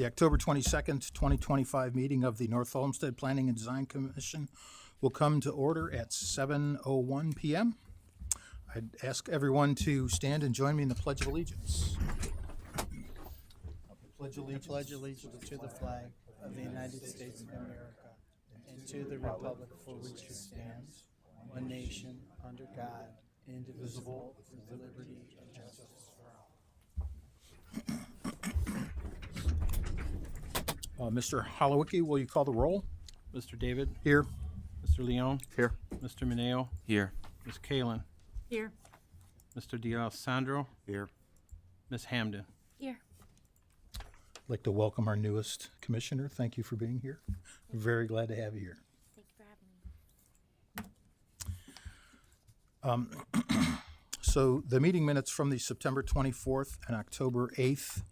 The October 22nd, 2025 meeting of the North Olmsted Planning and Design Commission will come to order at 7:01 p.m. I'd ask everyone to stand and join me in the Pledge of Allegiance. I pledge allegiance to the flag of the United States of America and to the republic for which it stands, one nation, under God, indivisible, with liberty and justice for all. Mr. Holowicki, will you call the roll? Mr. David, Here. Mr. Leon, Here. Mr. Mineo, Here. Ms. Kalen, Here. Mr. D'Alessandro, Here. Ms. Hamden. Here. I'd like to welcome our newest commissioner. Thank you for being here. We're very glad to have you here. Thank you for having me. So the meeting minutes from the September 24th and October 8th,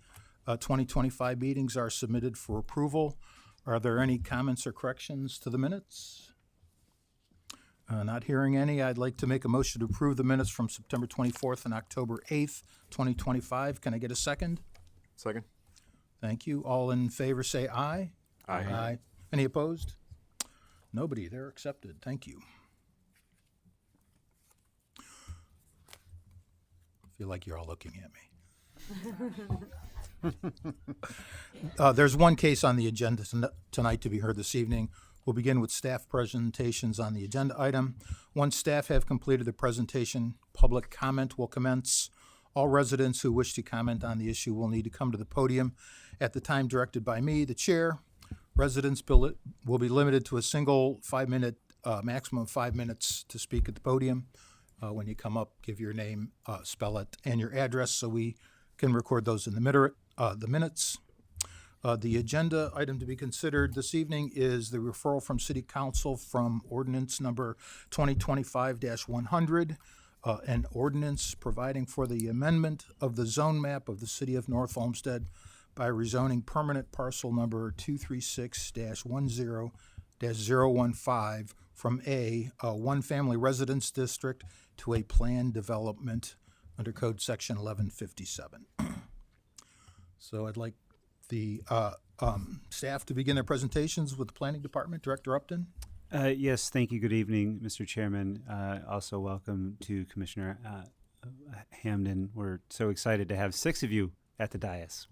2025 meetings are submitted for approval. Are there any comments or corrections to the minutes? Not hearing any, I'd like to make a motion to approve the minutes from September 24th and October 8th, 2025. Can I get a second? Second. Thank you. All in favor say aye. Aye. Any opposed? Nobody. They're accepted. Thank you. I feel like you're all looking at me. There's one case on the agenda tonight to be heard this evening. We'll begin with staff presentations on the agenda item. Once staff have completed the presentation, public comment will commence. All residents who wish to comment on the issue will need to come to the podium at the time directed by me, the chair. Residents will be limited to a single 5-minute, maximum 5 minutes to speak at the podium. When you come up, give your name, spell it, and your address so we can record those in the minutes. The agenda item to be considered this evening is the referral from City Council from ordinance number 2025-100, an ordinance providing for the amendment of the zone map of the City of North Olmsted by rezoning permanent parcel number 236-10-015 from a one-family residence district to a planned development under Code Section 1157. So I'd like the staff to begin their presentations with the Planning Department. Director Upton. Yes, thank you. Good evening, Mr. Chairman. Also welcome to Commissioner Hamden. We're so excited to have 6 of you at the dais.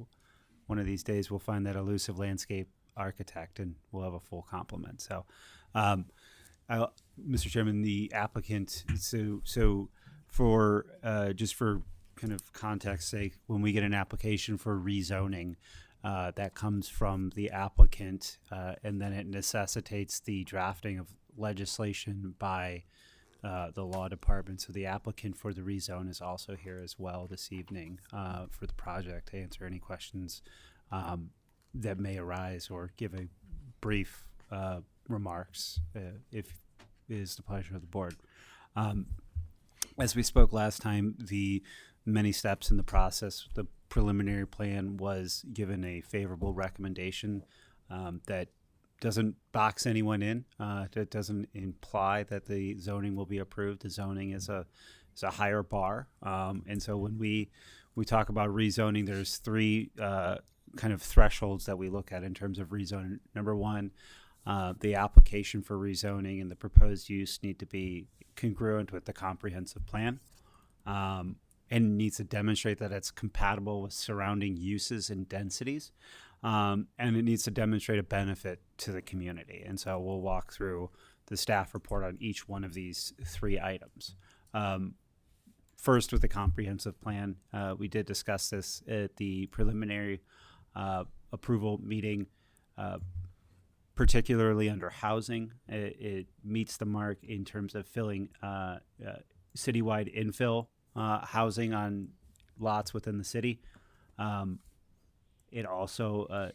One of these days we'll find that elusive landscape architect and we'll have a full complement. So, Mr. Chairman, the applicant, so for just for kind of context sake, when we get an application for rezoning, that comes from the applicant, and then it necessitates the drafting of legislation by the law department. So the applicant for the rezone is also here as well this evening for the project to answer any questions that may arise or give a brief remarks if it is the pleasure of the board. As we spoke last time, the many steps in the process, the preliminary plan was given a favorable recommendation that doesn't box anyone in. That doesn't imply that the zoning will be approved. The zoning is a higher bar, and so when we talk about rezoning, there's 3 kind of thresholds that we look at in terms of rezoning. Number 1, the application for rezoning and the proposed use need to be congruent with the comprehensive plan. And needs to demonstrate that it's compatible with surrounding uses and densities, and it needs to demonstrate a benefit to the community. And so we'll walk through the staff report on each one of these 3 items. First, with the comprehensive plan, we did discuss this at the preliminary approval meeting, particularly under housing. It meets the mark in terms of filling citywide infill housing on lots within the city. It also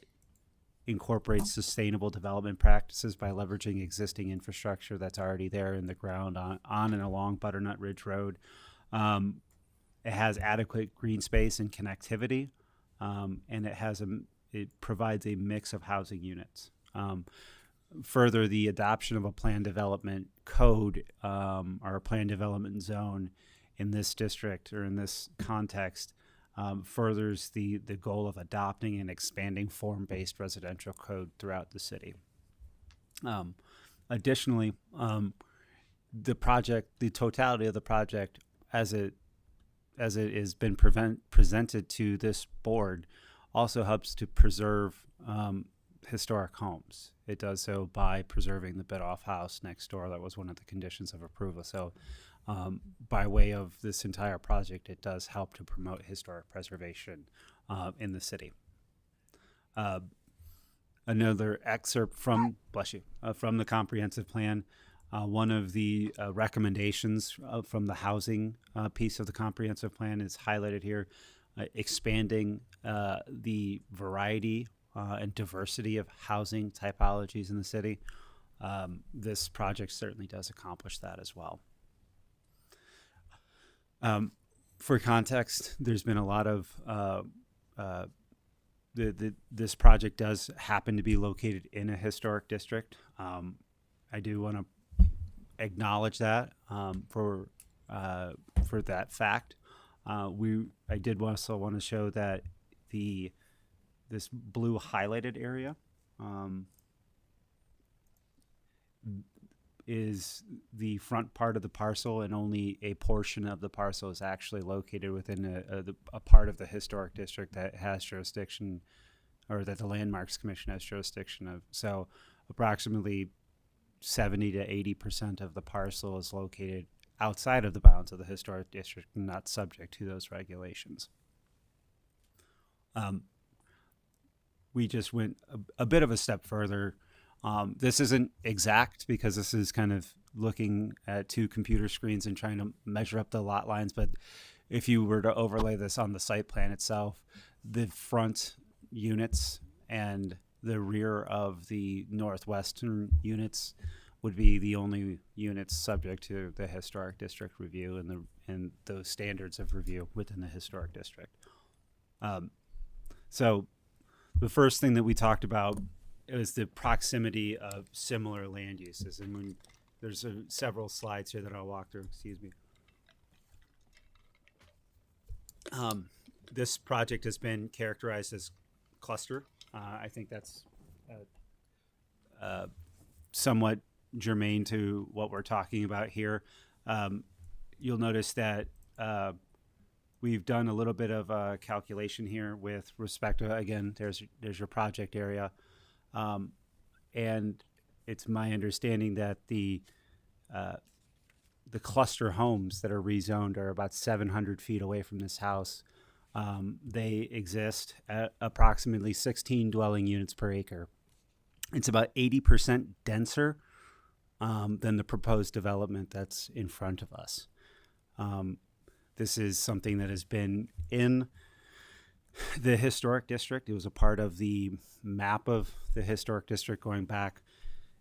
incorporates sustainable development practices by leveraging existing infrastructure that's already there in the ground on and along Butternut Ridge Road. It has adequate green space and connectivity, and it provides a mix of housing units. Further, the adoption of a plan development code or a plan development zone in this district or in this context furthers the goal of adopting and expanding form-based residential code throughout the city. Additionally, the totality of the project, as it has been presented to this board, also helps to preserve historic homes. It does so by preserving the bit-off house next door. That was one of the conditions of approval. So by way of this entire project, it does help to promote historic preservation in the city. Another excerpt from, from the comprehensive plan. One of the recommendations from the housing piece of the comprehensive plan is highlighted here, expanding the variety and diversity of housing typologies in the city. This project certainly does accomplish that as well. For context, there's been a lot of this project does happen to be located in a historic district. I do want to acknowledge that for that fact. I did also want to show that this blue highlighted area is the front part of the parcel, and only a portion of the parcel is actually located within a part of the historic district that has jurisdiction, or that the Landmarks Commission has jurisdiction of. So approximately 70 to 80% of the parcel is located outside of the bounds of the historic district and not subject to those regulations. We just went a bit of a step further. This isn't exact because this is kind of looking at two computer screens and trying to measure up the lot lines. But if you were to overlay this on the site plan itself, the front units and the rear of the northwestern units would be the only units subject to the historic district review and those standards of review within the historic district. So the first thing that we talked about is the proximity of similar land uses. And when there's several slides here that I'll walk through, excuse me. This project has been characterized as cluster. I think that's somewhat germane to what we're talking about here. You'll notice that we've done a little bit of a calculation here with respect to, again, there's your project area. And it's my understanding that the cluster homes that are rezoned are about 700 feet away from this house. They exist at approximately 16 dwelling units per acre. It's about 80% denser than the proposed development that's in front of us. This is something that has been in the historic district. It was a part of the map of the historic district going back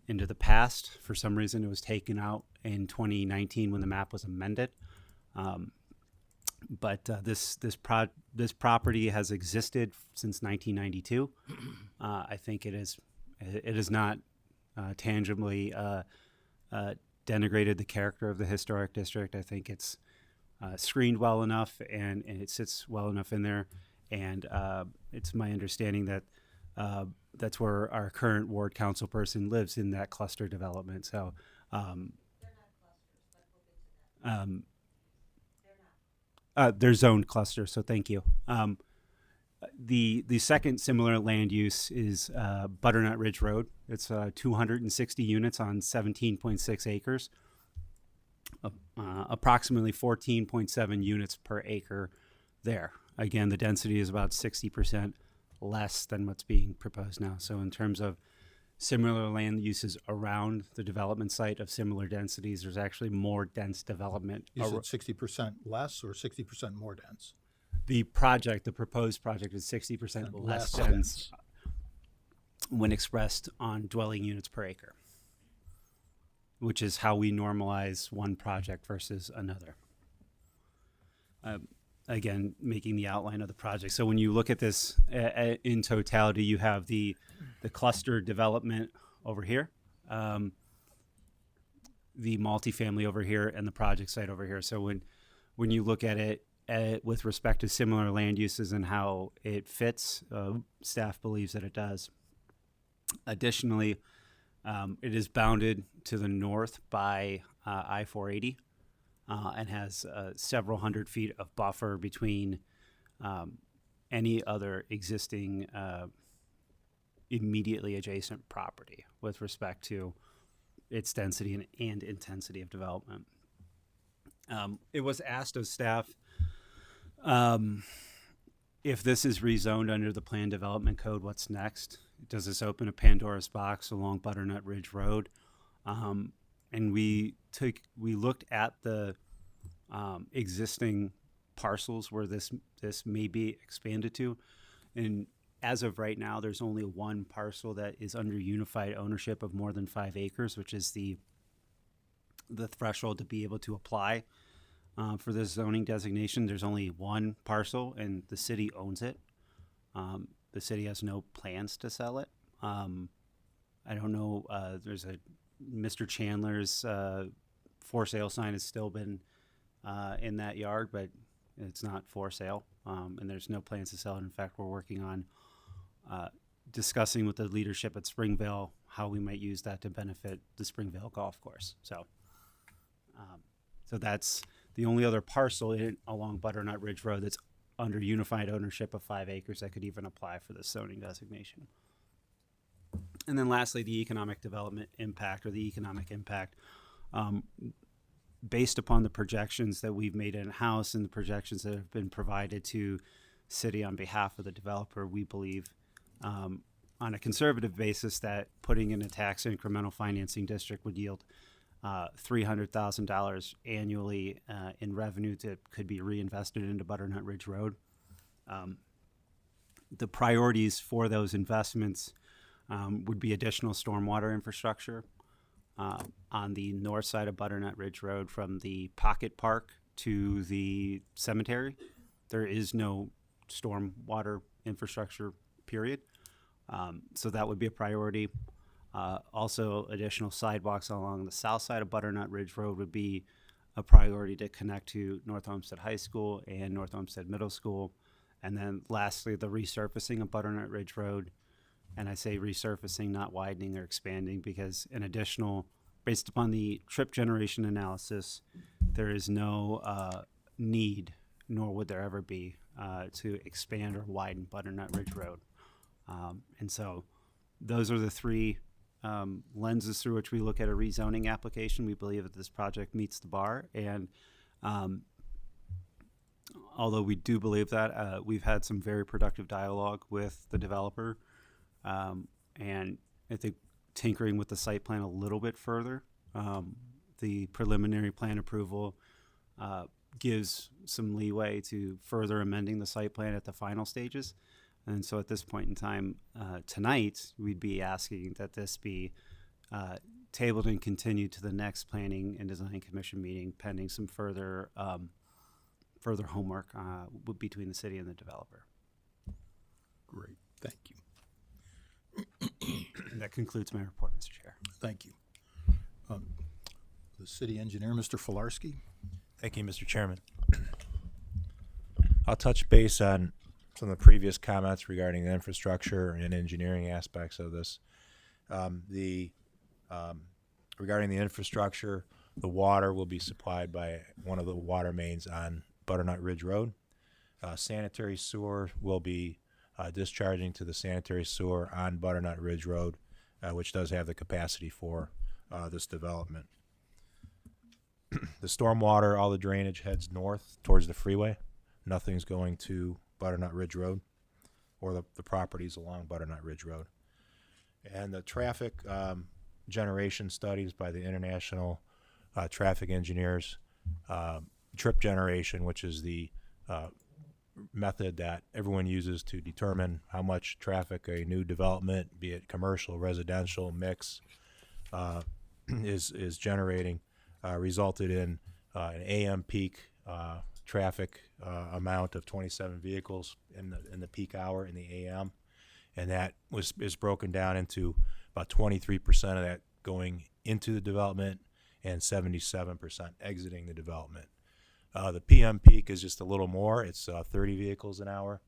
into the past. For some reason, it was taken out in 2019 when the map was amended. But this property has existed since 1992. I think it is not tangibly denigrated the character of the historic district. I think it's screened well enough and it sits well enough in there. And it's my understanding that that's where our current ward council person lives, in that cluster development. So they're zoned cluster. So thank you. The second similar land use is Butternut Ridge Road. It's 260 units on 17.6 acres, approximately 14.7 units per acre there. Again, the density is about 60% less than what's being proposed now. So in terms of similar land uses around the development site of similar densities, there's actually more dense development. Is it 60% less or 60% more dense? The proposed project is 60% less dense when expressed on dwelling units per acre, which is how we normalize one project versus another. Again, making the outline of the project. So when you look at this in totality, you have the cluster development over here, the multifamily over here, and the project site over here. So when you look at it with respect to similar land uses and how it fits, staff believes that it does. Additionally, it is bounded to the north by I-480 and has several hundred feet of buffer between any other existing immediately adjacent property with respect to its density and intensity of development. It was asked of staff if this is rezoned under the Plan Development Code, what's next? Does this open a Pandora's box along Butternut Ridge Road? And we looked at the existing parcels where this may be expanded to, and as of right now, there's only one parcel that is under unified ownership of more than 5 acres, which is the threshold to be able to apply for this zoning designation. There's only one parcel, and the city owns it. The city has no plans to sell it. I don't know. There's Mr. Chandler's for sale sign has still been in that yard, but it's not for sale, and there's no plans to sell it. In fact, we're working on discussing with the leadership at Springvale how we might use that to benefit the Springvale Golf Course. So that's the only other parcel along Butternut Ridge Road that's under unified ownership of 5 acres that could even apply for the zoning designation. And then lastly, the economic development impact, or the economic impact. Based upon the projections that we've made in-house and the projections that have been provided to city on behalf of the developer, we believe on a conservative basis that putting in a tax incremental financing district would yield $300,000 annually in revenue that could be reinvested into Butternut Ridge Road. The priorities for those investments would be additional stormwater infrastructure on the north side of Butternut Ridge Road from the Pocket Park to the cemetery. There is no stormwater infrastructure, period. So that would be a priority. Also, additional sidewalks along the south side of Butternut Ridge Road would be a priority to connect to North Olmsted High School and North Olmsted Middle School. And then lastly, the resurfacing of Butternut Ridge Road. And I say resurfacing, not widening or expanding, because an additional, based upon the trip generation analysis, there is no need, nor would there ever be, to expand or widen Butternut Ridge Road. And so those are the three lenses through which we look at a rezoning application. We believe that this project meets the bar, and although we do believe that, we've had some very productive dialogue with the developer, and I think tinkering with the site plan a little bit further. The preliminary plan approval gives some leeway to further amending the site plan at the final stages. And so at this point in time, tonight, we'd be asking that this be tabled and continued to the next Planning and Design Commission meeting, pending some further homework between the city and the developer. Great, thank you. And that concludes my report, Mr. Chair. Thank you. The city engineer, Mr. Filarski. Thank you, Mr. Chairman. I'll touch base on some of the previous comments regarding the infrastructure and engineering aspects of this. Regarding the infrastructure, the water will be supplied by one of the water mains on Butternut Ridge Road. Sanitary sewer will be discharging to the sanitary sewer on Butternut Ridge Road, which does have the capacity for this development. The stormwater, all the drainage heads north towards the freeway. Nothing's going to Butternut Ridge Road or the properties along Butternut Ridge Road. And the traffic generation studies by the international traffic engineers, trip generation, which is the method that everyone uses to determine how much traffic a new development, be it commercial, residential, mix, is generating, resulted in an AM peak traffic amount of 27 vehicles in the peak hour in the AM, and that is broken down into about 23% of that going into the development and 77% exiting the development. The PM peak is just a little more. It's 30 vehicles an hour,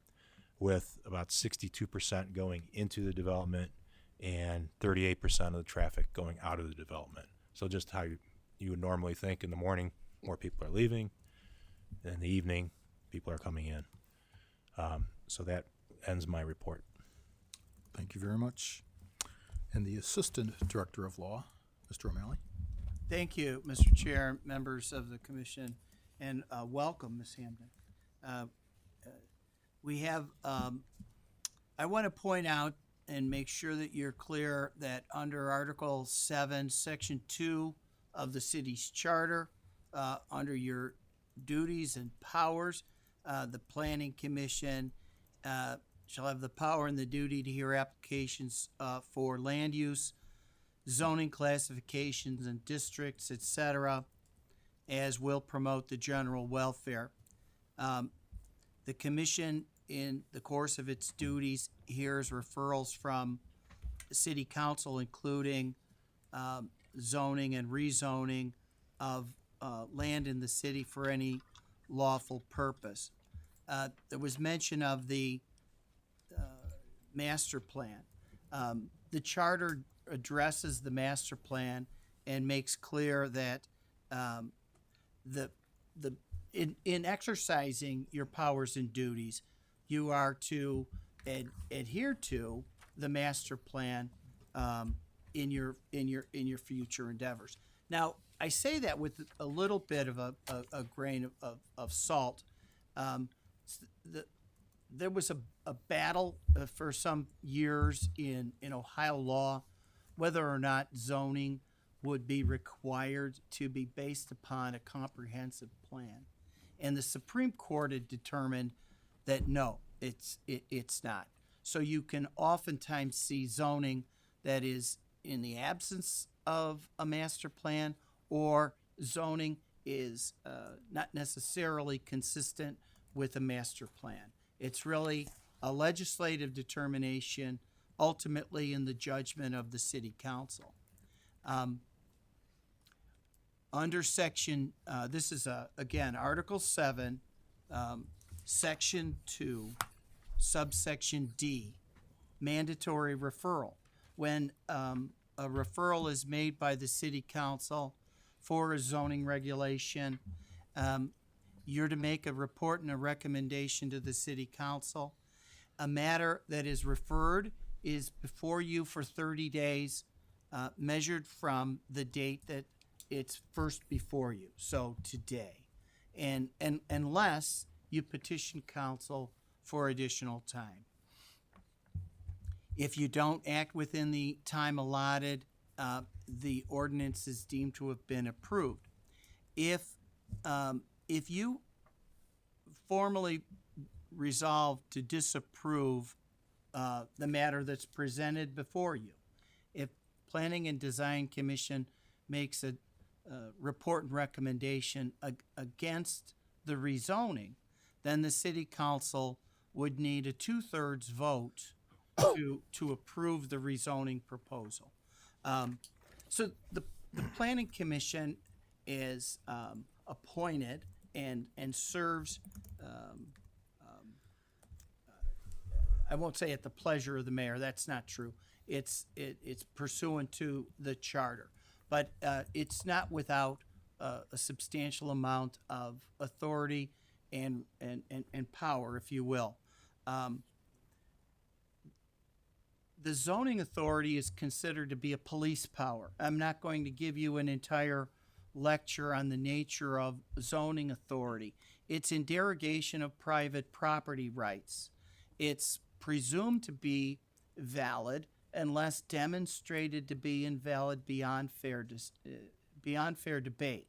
with about 62% going into the development and 38% of the traffic going out of the development. So just how you would normally think in the morning, more people are leaving. In the evening, people are coming in. So that ends my report. Thank you very much. And the Assistant Director of Law, Mr. O'Malley. Thank you, Mr. Chair, members of the commission, and welcome, Ms. Hamden. We have, I want to point out and make sure that you're clear that under Article 7, Section 2 of the city's charter, under your duties and powers, the Planning Commission shall have the power and the duty to hear applications for land use, zoning classifications and districts, etc., as will promote the general welfare. The commission, in the course of its duties, hears referrals from the city council, including zoning and rezoning of land in the city for any lawful purpose. There was mention of the master plan. The charter addresses the master plan and makes clear that in exercising your powers and duties, you are to adhere to the master plan in your future endeavors. Now, I say that with a little bit of a grain of salt. There was a battle for some years in Ohio law whether or not zoning would be required to be based upon a comprehensive plan. And the Supreme Court had determined that no, it's not. So you can oftentimes see zoning that is in the absence of a master plan, or zoning is not necessarily consistent with a master plan. It's really a legislative determination, ultimately in the judgment of the city council. Under section, this is again, Article 7, Section 2, subsection D, mandatory referral. When a referral is made by the city council for a zoning regulation, you're to make a report and a recommendation to the city council. A matter that is referred is before you for 30 days, measured from the date that it's first before you, so today. And unless you petition council for additional time. If you don't act within the time allotted, the ordinance is deemed to have been approved. If you formally resolve to disapprove the matter that's presented before you, if Planning and Design Commission makes a report and recommendation against the rezoning, then the city council would need a 2/3 vote to approve the rezoning proposal. So the Planning Commission is appointed and serves, I won't say at the pleasure of the mayor, that's not true. It's pursuant to the charter, but it's not without a substantial amount of authority and power, if you will. The zoning authority is considered to be a police power. I'm not going to give you an entire lecture on the nature of zoning authority. It's in derogation of private property rights. It's presumed to be valid unless demonstrated to be invalid beyond fair debate.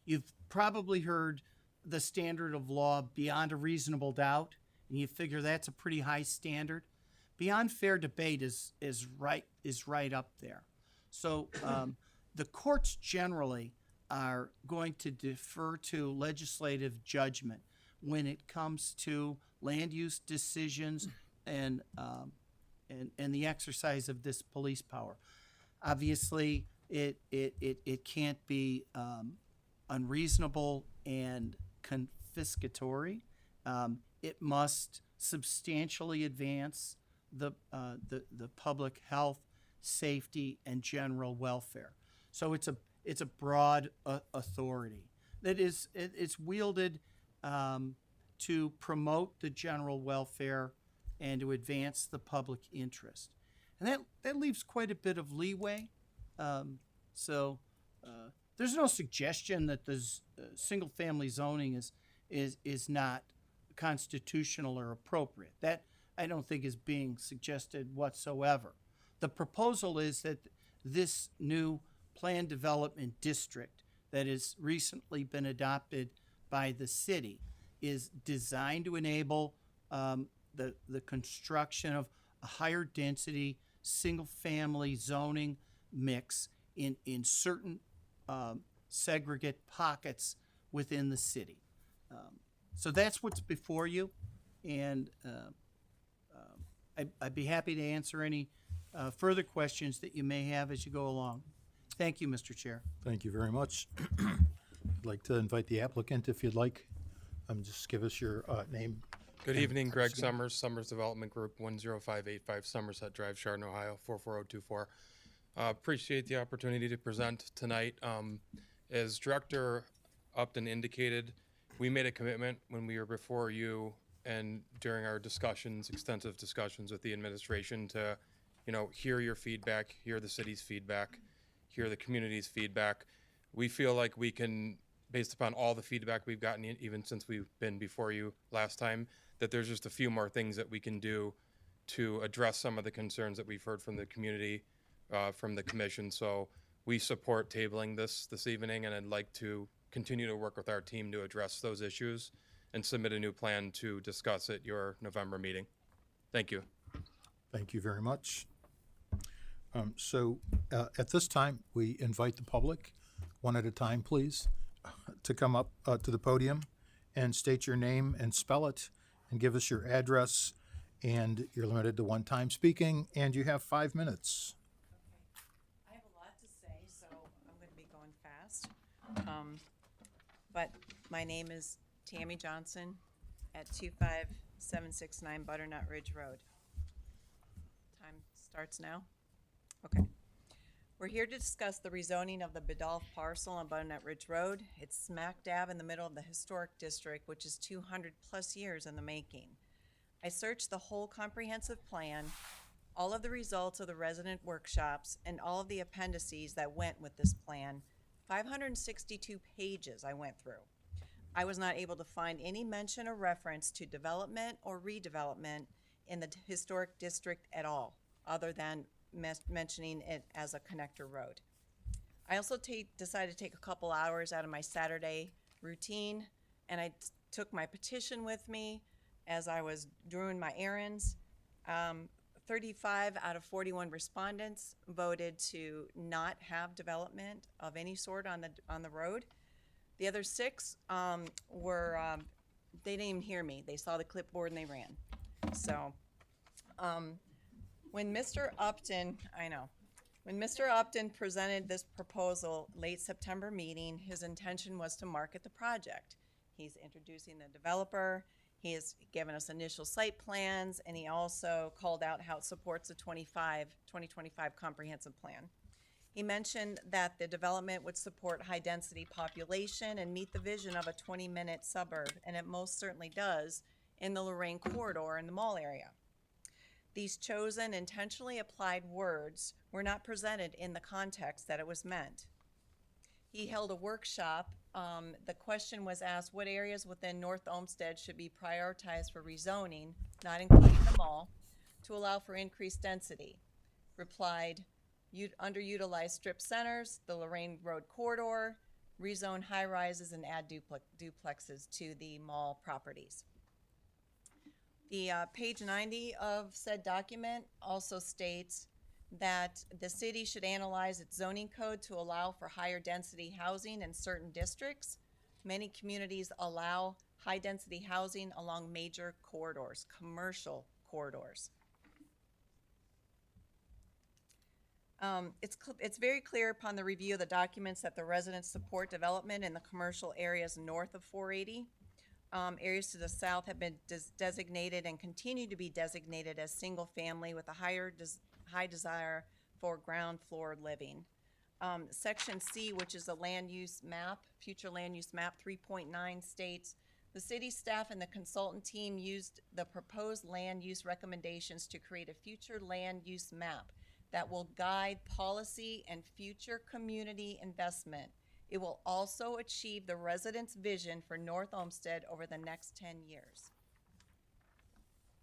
You've probably heard the standard of law beyond a reasonable doubt, and you figure that's a pretty high standard. Beyond fair debate is right up there. So the courts generally are going to defer to legislative judgment when it comes to land use decisions and the exercise of this police power. Obviously, it can't be unreasonable and confiscatory. It must substantially advance the public health, safety, and general welfare. So it's a broad authority that it's wielded to promote the general welfare and to advance the public interest. And that leaves quite a bit of leeway. There's no suggestion that the single-family zoning is not constitutional or appropriate. That I don't think is being suggested whatsoever. The proposal is that this new planned development district that has recently been adopted by the city is designed to enable the construction of a higher density single-family zoning mix in certain segregate pockets within the city. So that's what's before you, and I'd be happy to answer any further questions that you may have as you go along. Thank you, Mr. Chair. Thank you very much. I'd like to invite the applicant if you'd like. Just give us your name. Good evening, Greg Summers, Summers Development Group, 10585 Somerset Drive, Chardon, Ohio, 44024. Appreciate the opportunity to present tonight. As Director Upton indicated, we made a commitment when we were before you and during our discussions, extensive discussions with the administration to, hear your feedback, hear the city's feedback, hear the community's feedback. We feel like we can, based upon all the feedback we've gotten, even since we've been before you last time, that there's just a few more things that we can do to address some of the concerns that we've heard from the community, from the commission. So we support tabling this evening, and I'd like to continue to work with our team to address those issues and submit a new plan to discuss at your November meeting. Thank you. Thank you very much. At this time, we invite the public, one at a time, please, to come up to the podium and state your name and spell it and give us your address, and you're limited to one time speaking, and you have 5 minutes. I have a lot to say, so I'm going to be going fast. But my name is Tammy Johnson at 25769 Butternut Ridge Road. Time starts now? Okay. We're here to discuss the rezoning of the Bidolph parcel on Butternut Ridge Road. It's smack dab in the middle of the historic district, which is 200 plus years in the making. I searched the whole comprehensive plan, all of the results of the resident workshops, and all of the appendices that went with this plan. 562 pages I went through. I was not able to find any mention or reference to development or redevelopment in the historic district at all, other than mentioning it as a connector road. I also decided to take a couple hours out of my Saturday routine, and I took my petition with me as I was doing my errands. 35 out of 41 respondents voted to not have development of any sort on the road. The other 6 they didn't even hear me. They saw the clipboard and they ran. So when Mr. Upton presented this proposal late September meeting, his intention was to market the project. He's introducing the developer. He has given us initial site plans, and he also called out how it supports the 2025 comprehensive plan. He mentioned that the development would support high-density population and meet the vision of a 20-minute suburb, and it most certainly does in the Lorraine corridor in the mall area. These chosen, intentionally applied words were not presented in the context that it was meant. He held a workshop. The question was asked, what areas within North Olmsted should be prioritized for rezoning, not including the mall, to allow for increased density? Replied, underutilized strip centers, the Lorraine Road corridor, rezone high-rises, and add duplexes to the mall properties. The page 90 of said document also states that the city should analyze its zoning code to allow for higher density housing in certain districts. Many communities allow high density housing along major corridors, commercial corridors. It's very clear upon the review of the documents that the residents support development in the commercial areas north of 480. Areas to the south have been designated and continue to be designated as single-family with a high desire for ground floor living. Section C, which is a land use map, future land use map 3.9 states, the city staff and the consultant team used the proposed land use recommendations to create a future land use map that will guide policy and future community investment. It will also achieve the residents' vision for North Olmsted over the next 10 years.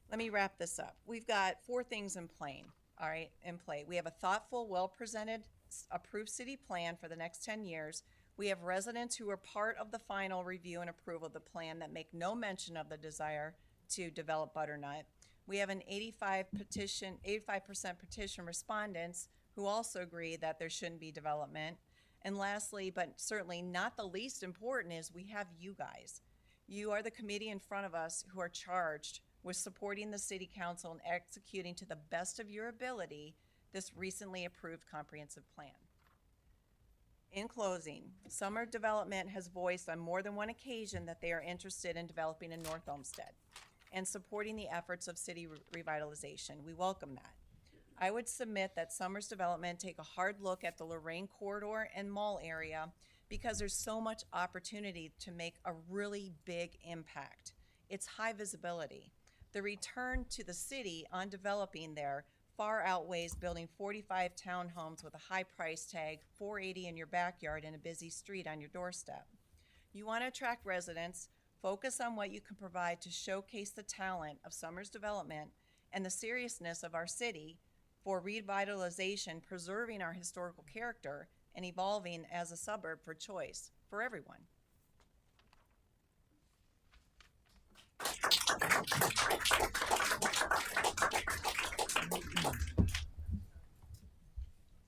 Let me wrap this up. We've got 4 things in play. We have a thoughtful, well-presented, approved city plan for the next 10 years. We have residents who are part of the final review and approval of the plan that make no mention of the desire to develop Butternut. We have an 85% petition respondents who also agree that there shouldn't be development. And lastly, but certainly not the least important, is we have you guys. You are the committee in front of us who are charged with supporting the city council and executing to the best of your ability this recently approved comprehensive plan. In closing, Summer Development has voiced on more than one occasion that they are interested in developing in North Olmsted and supporting the efforts of city revitalization. We welcome that. I would submit that Summers Development take a hard look at the Lorraine corridor and mall area because there's so much opportunity to make a really big impact. It's high visibility. The return to the city on developing there far outweighs building 45 townhomes with a high price tag, $480 in your backyard and a busy street on your doorstep. You want to attract residents, focus on what you can provide to showcase the talent of Summers Development and the seriousness of our city for revitalization, preserving our historical character, and evolving as a suburb for choice for everyone.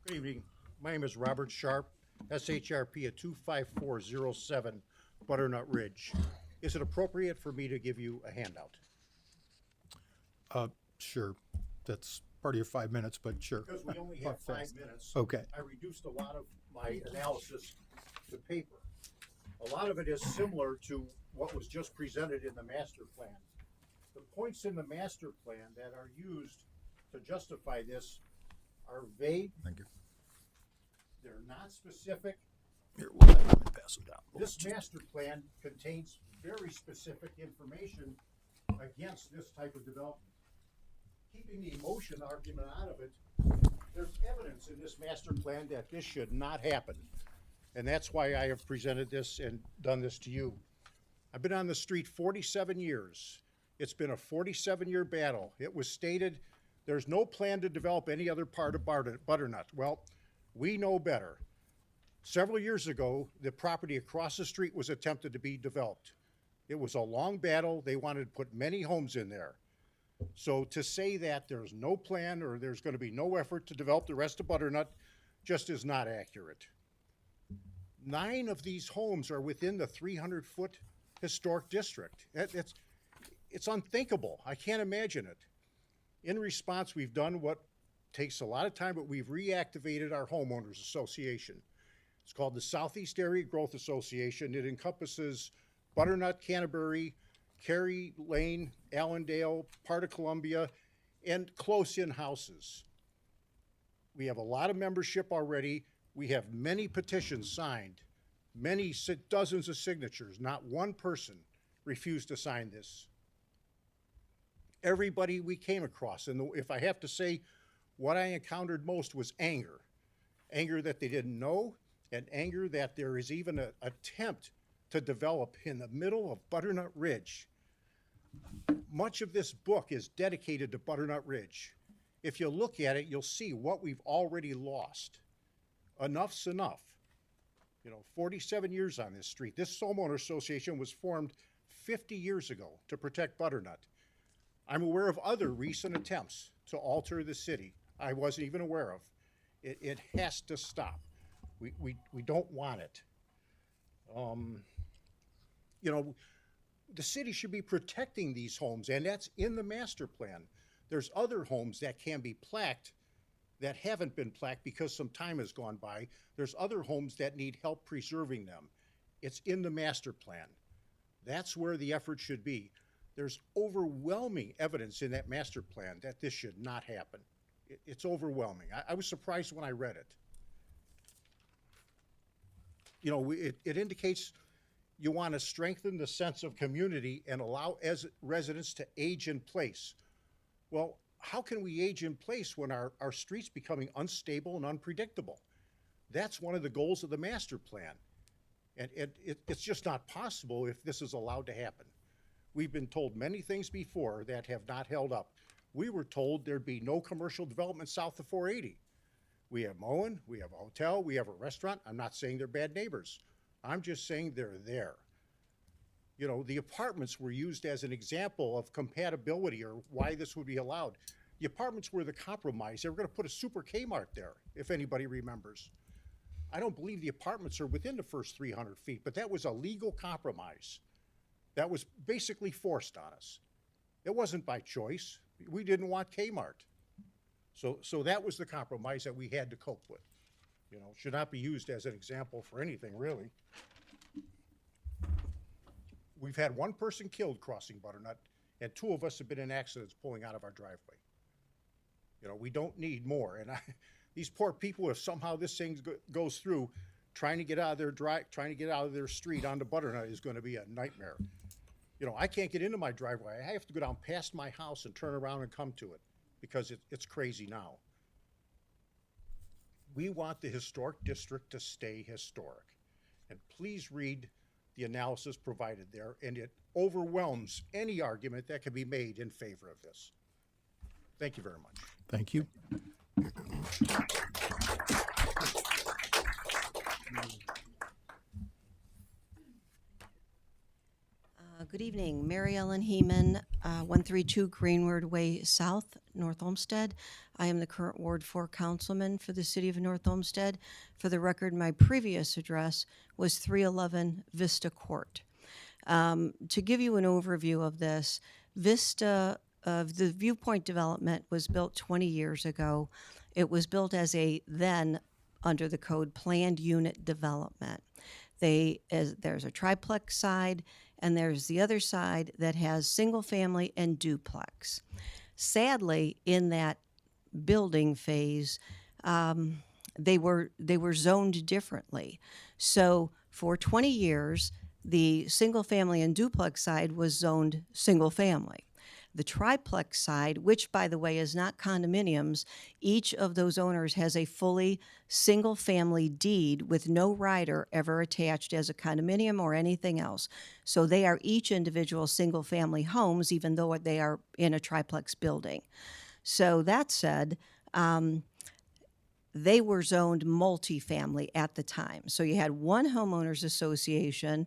Good evening. My name is Robert Sharp, SHRP at 25407 Butternut Ridge. Is it appropriate for me to give you a handout? Sure, that's part of your 5 minutes, but sure. Because we only have 5 minutes. Okay. I reduced a lot of my analysis to paper. A lot of it is similar to what was just presented in the master plan. The points in the master plan that are used to justify this are vague. Thank you. They're not specific. Here, we'll pass them down. This master plan contains very specific information against this type of development. Keeping the emotion argument out of it, there's evidence in this master plan that this should not happen. And that's why I have presented this and done this to you. I've been on the street 47 years. It's been a 47-year battle. It was stated there's no plan to develop any other part of Butternut. Well, we know better. Several years ago, the property across the street was attempted to be developed. It was a long battle. They wanted to put many homes in there. So to say that there's no plan or there's going to be no effort to develop the rest of Butternut just is not accurate. 9 of these homes are within the 300-foot historic district. It's unthinkable. I can't imagine it. In response, we've done what takes a lot of time, but we've reactivated our homeowners association. It's called the Southeast Area Growth Association. It encompasses Butternut, Canterbury, Cary Lane, Allendale, part of Columbia, and close-in houses. We have a lot of membership already. We have many petitions signed, dozens of signatures. Not one person refused to sign this. Everybody we came across, and if I have to say, what I encountered most was anger. Anger that they didn't know, and anger that there is even an attempt to develop in the middle of Butternut Ridge. Much of this book is dedicated to Butternut Ridge. If you look at it, you'll see what we've already lost. Enough's enough. 47 years on this street. This homeowner association was formed 50 years ago to protect Butternut. I'm aware of other recent attempts to alter the city I wasn't even aware of. It has to stop. We don't want it. The city should be protecting these homes, and that's in the master plan. There's other homes that can be plaqued that haven't been plaqued because some time has gone by. There's other homes that need help preserving them. It's in the master plan. That's where the effort should be. There's overwhelming evidence in that master plan that this should not happen. It's overwhelming. I was surprised when I read it. You know, it indicates you want to strengthen the sense of community and allow as residents to age in place. Well, how can we age in place when our streets becoming unstable and unpredictable? That's one of the goals of the master plan. And it's just not possible if this is allowed to happen. We've been told many things before that have not held up. We were told there'd be no commercial development south of 480. We have Moen, we have a hotel, we have a restaurant. I'm not saying they're bad neighbors. I'm just saying they're there. You know, the apartments were used as an example of compatibility or why this would be allowed. The apartments were the compromise. They were going to put a super Kmart there, if anybody remembers. I don't believe the apartments are within the first 300 feet, but that was a legal compromise. That was basically forced on us. It wasn't by choice. We didn't want Kmart. So that was the compromise that we had to cope with. You know, should not be used as an example for anything, really. We've had one person killed crossing Butternut, and 2 of us have been in accidents pulling out of our driveway. You know, we don't need more. And these poor people, if somehow this thing goes through, trying to get out of their street onto Butternut is going to be a nightmare. You know, I can't get into my driveway. I have to go down past my house and turn around and come to it because it's crazy now. We want the historic district to stay historic. And please read the analysis provided there, and it overwhelms any argument that can be made in favor of this. Thank you very much. Thank you. Good evening, Mary Ellen Heeman, 132 Greenwood Way South, North Olmsted. I am the current Ward 4 councilman for the city of North Olmsted. For the record, my previous address was 311 Vista Court. To give you an overview of this, Vista of the Viewpoint development was built 20 years ago. It was built as a then, under the code, planned unit development. There's a triplex side, and there's the other side that has single family and duplex. Sadly, in that building phase, they were zoned differently. So for 20 years, the single family and duplex side was zoned single family. The triplex side, which by the way is not condominiums, each of those owners has a fully single family deed with no rider ever attached as a condominium or anything else. So they are each individual single family homes, even though they are in a triplex building. So that said, they were zoned multifamily at the time. So you had one homeowners association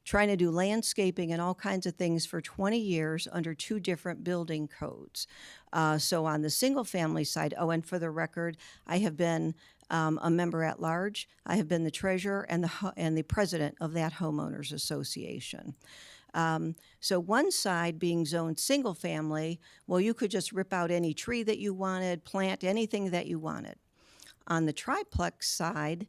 trying to do landscaping and all kinds of things for 20 years under 2 different building codes. So on the single family side, and for the record, I have been a member at large. I have been the treasurer and the president of that homeowners association. So one side being zoned single family, well, you could just rip out any tree that you wanted, plant anything that you wanted. On the triplex side,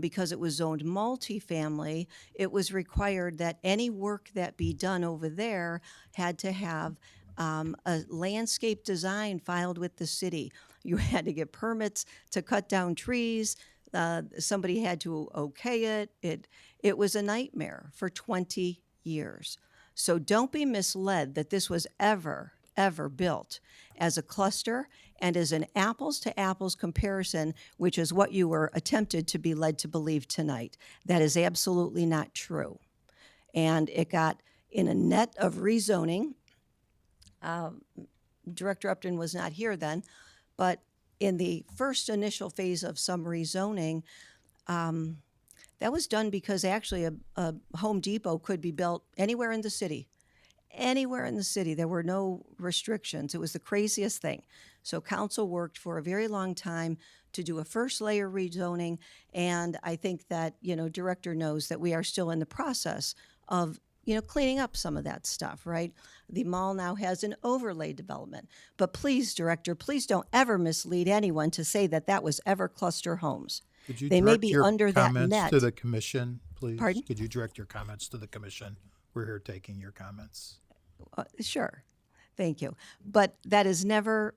because it was zoned multifamily, it was required that any work that be done over there had to have a landscape design filed with the city. You had to get permits to cut down trees. Somebody had to okay it. It was a nightmare for 20 years. So don't be misled that this was ever built as a cluster and as an apples to apples comparison, which is what you were attempted to be led to believe tonight. That is absolutely not true. And it got in a net of rezoning. Director Upton was not here then, but in the first initial phase of some rezoning, that was done because actually a Home Depot could be built anywhere in the city. Anywhere in the city. There were no restrictions. It was the craziest thing. So council worked for a very long time to do a first layer rezoning, and I think that, director knows that we are still in the process of, cleaning up some of that stuff, right? The mall now has an overlay development. But please, Director, please don't ever mislead anyone to say that that was ever cluster homes. Could you They may direct be your under that comments net. to the commission, please? Pardon? Could you direct your comments to the commission? We're here taking your comments. Sure. Thank you. But that is never,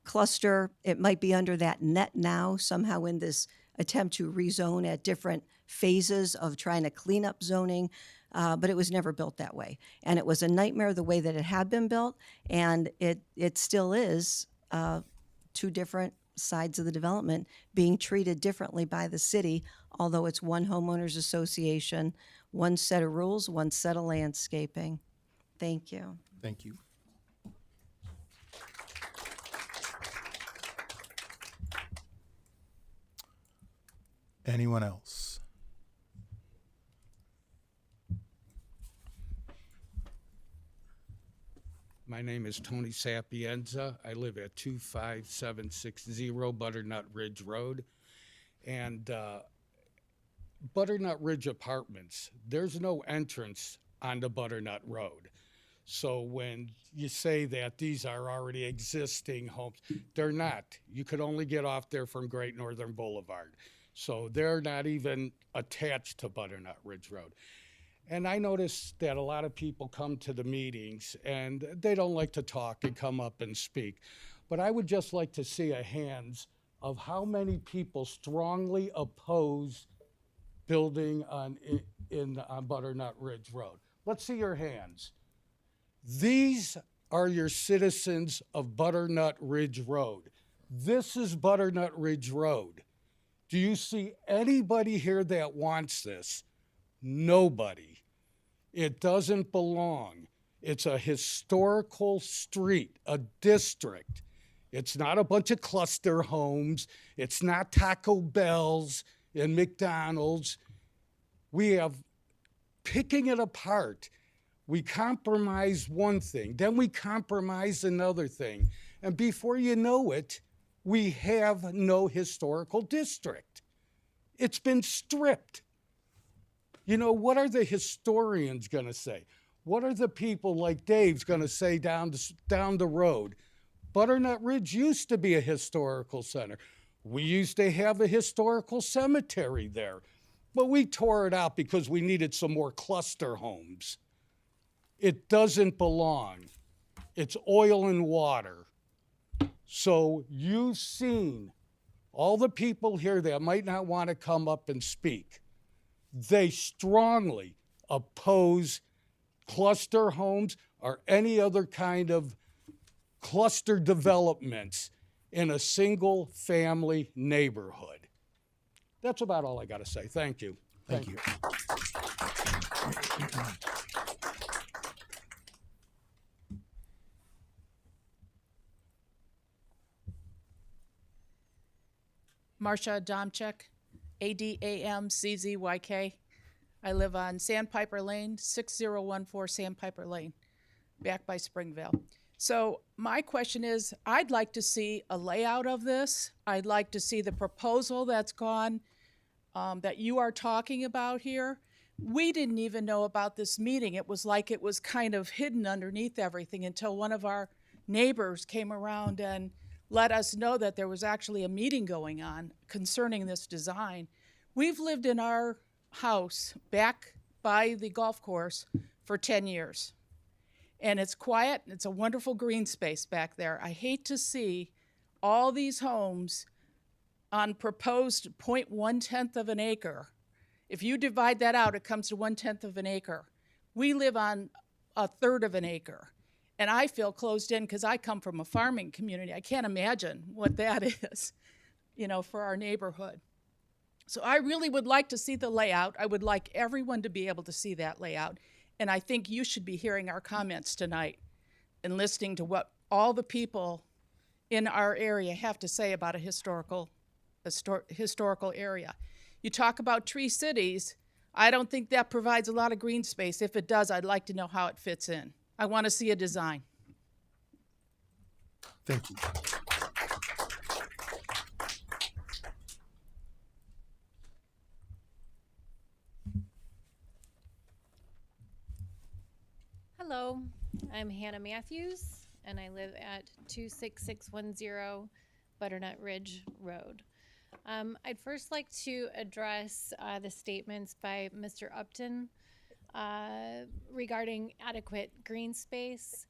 cluster. It might be under that net now, somehow in this attempt to rezone at different phases of trying to clean up zoning. But it was never built that way. And it was a nightmare the way that it had been built. And it still is two different sides of the development being treated differently by the city, although it's one homeowners association, one set of rules, one set of landscaping. Thank you. Thank you. Anyone else? My name is Tony Sapienza. I live at 25760 Butternut Ridge Road. And Butternut Ridge Apartments, there's no entrance onto Butternut Road. So when you say that these are already existing homes, they're not. You could only get off there from Great Northern Boulevard. So they're not even attached to Butternut Ridge Road. And I notice that a lot of people come to the meetings and they don't like to talk and come up and speak. But I would just like to see a hands of how many people strongly oppose building on Butternut Ridge Road. Let's see your hands. These are your citizens of Butternut Ridge Road. This is Butternut Ridge Road. Do you see anybody here that wants this? Nobody. It doesn't belong. It's a historical street, a district. It's not a bunch of cluster homes. It's not Taco Bells and McDonald's. We have picking it apart. We compromise one thing, then we compromise another thing. And before you know it, we have no historical district. It's been stripped. What are the historians going to say? What are the people like Dave's going to say down the road? Butternut Ridge used to be a historical center. We used to have a historical cemetery there, but we tore it out because we needed some more cluster homes. It doesn't belong. It's oil and water. So you've seen all the people here that might not want to come up and speak. They strongly oppose cluster homes or any other kind of cluster developments in a single family neighborhood. That's about all I got to say. Thank you. Thank you. Marcia Domchek, ADAMCZYK. I live on Sandpiper Lane, 6014 Sandpiper Lane, back by Springvale. So my question is, I'd like to see a layout of this. I'd like to see the proposal that's gone, that you are talking about here. We didn't even know about this meeting. It was like it was kind of hidden underneath everything until one of our neighbors came around and let us know that there was actually a meeting going on concerning this design. We've lived in our house back by the golf course for 10 years. And it's quiet, it's a wonderful green space back there. I hate to see all these homes on proposed 0.1 of an acre. If you divide that out, it comes to 1/10 of an acre. We live on 1/3 of an acre. And I feel closed in because I come from a farming community. I can't imagine what that is, for our neighborhood. So I really would like to see the layout. I would like everyone to be able to see that layout. And I think you should be hearing our comments tonight and listening to what all the people in our area have to say about a historical area. You talk about tree cities. I don't think that provides a lot of green space. If it does, I'd like to know how it fits in. I want to see a design. Thank you. Hello, I'm Hannah Matthews, and I live at 26610 Butternut Ridge Road. I'd first like to address the statements by Mr. Upton regarding adequate green space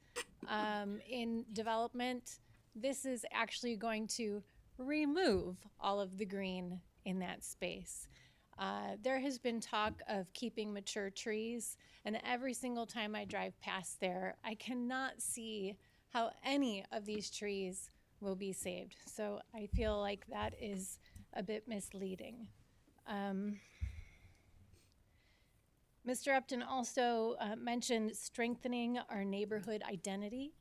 in development. This is actually going to remove all of the green in that space. There has been talk of keeping mature trees, and every single time I drive past there, I cannot see how any of these trees will be saved. So I feel like that is a bit misleading. Mr. Upton also mentioned strengthening our neighborhood identity.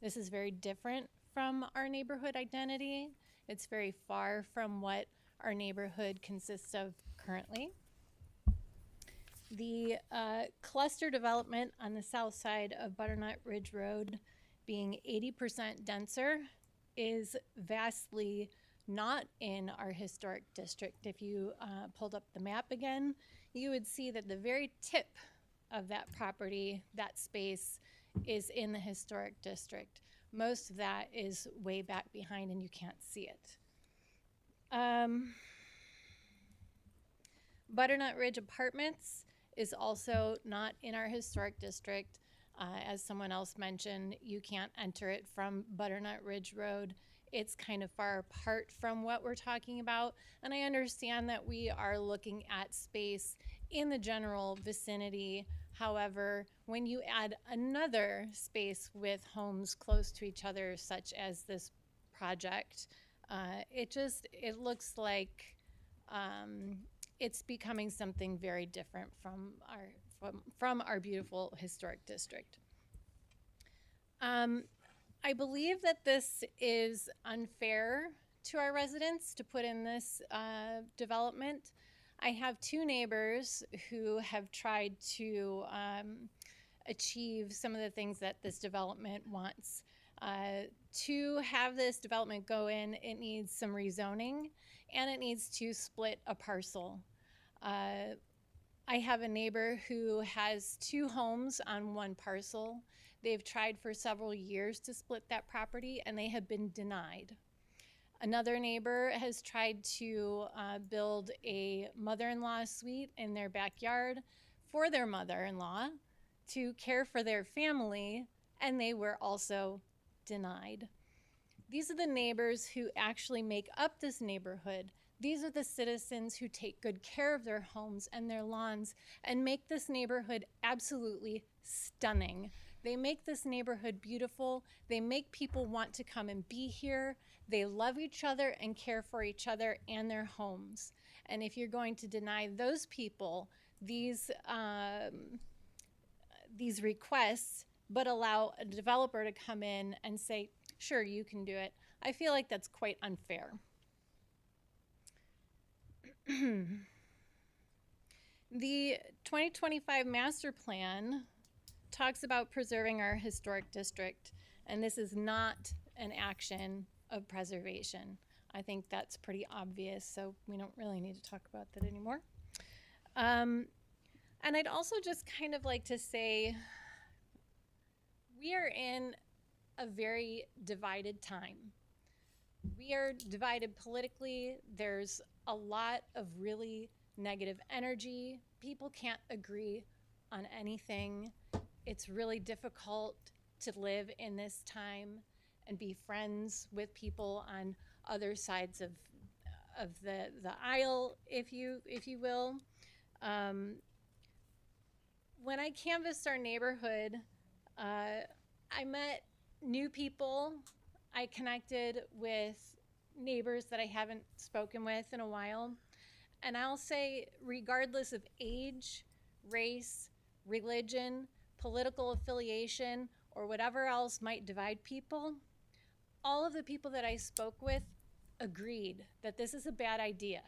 This is very different from our neighborhood identity. It's very far from what our neighborhood consists of currently. The cluster development on the south side of Butternut Ridge Road being 80% denser is vastly not in our historic district. If you pulled up the map again, you would see that the very tip of that property, that space, is in the historic district. Most of that is way back behind and you can't see it. Butternut Ridge Apartments is also not in our historic district. As someone else mentioned, you can't enter it from Butternut Ridge Road. It's kind of far apart from what we're talking about. And I understand that we are looking at space in the general vicinity. However, when you add another space with homes close to each other, such as this project, it looks like it's becoming something very different from our beautiful historic district. I believe that this is unfair to our residents to put in this development. I have two neighbors who have tried to achieve some of the things that this development wants. To have this development go in, it needs some rezoning and it needs to split a parcel. I have a neighbor who has two homes on one parcel. They've tried for several years to split that property and they have been denied. Another neighbor has tried to build a mother-in-law suite in their backyard for their mother-in-law to care for their family, and they were also denied. These are the neighbors who actually make up this neighborhood. These are the citizens who take good care of their homes and their lawns and make this neighborhood absolutely stunning. They make this neighborhood beautiful. They make people want to come and be here. They love each other and care for each other and their homes. And if you're going to deny those people these requests, but allow a developer to come in and say, sure, you can do it, I feel like that's quite unfair. The 2025 master plan talks about preserving our historic district, and this is not an action of preservation. I think that's pretty obvious, so we don't really need to talk about that anymore. And I'd also just kind of like to say, we are in a very divided time. We are divided politically. There's a lot of really negative energy. People can't agree on anything. It's really difficult to live in this time and be friends with people on other sides of the aisle, if you will. When I canvassed our neighborhood, I met new people. I connected with neighbors that I haven't spoken with in a while. And I'll say, regardless of age, race, religion, political affiliation, or whatever else might divide people, all of the people that I spoke with agreed that this is a bad idea.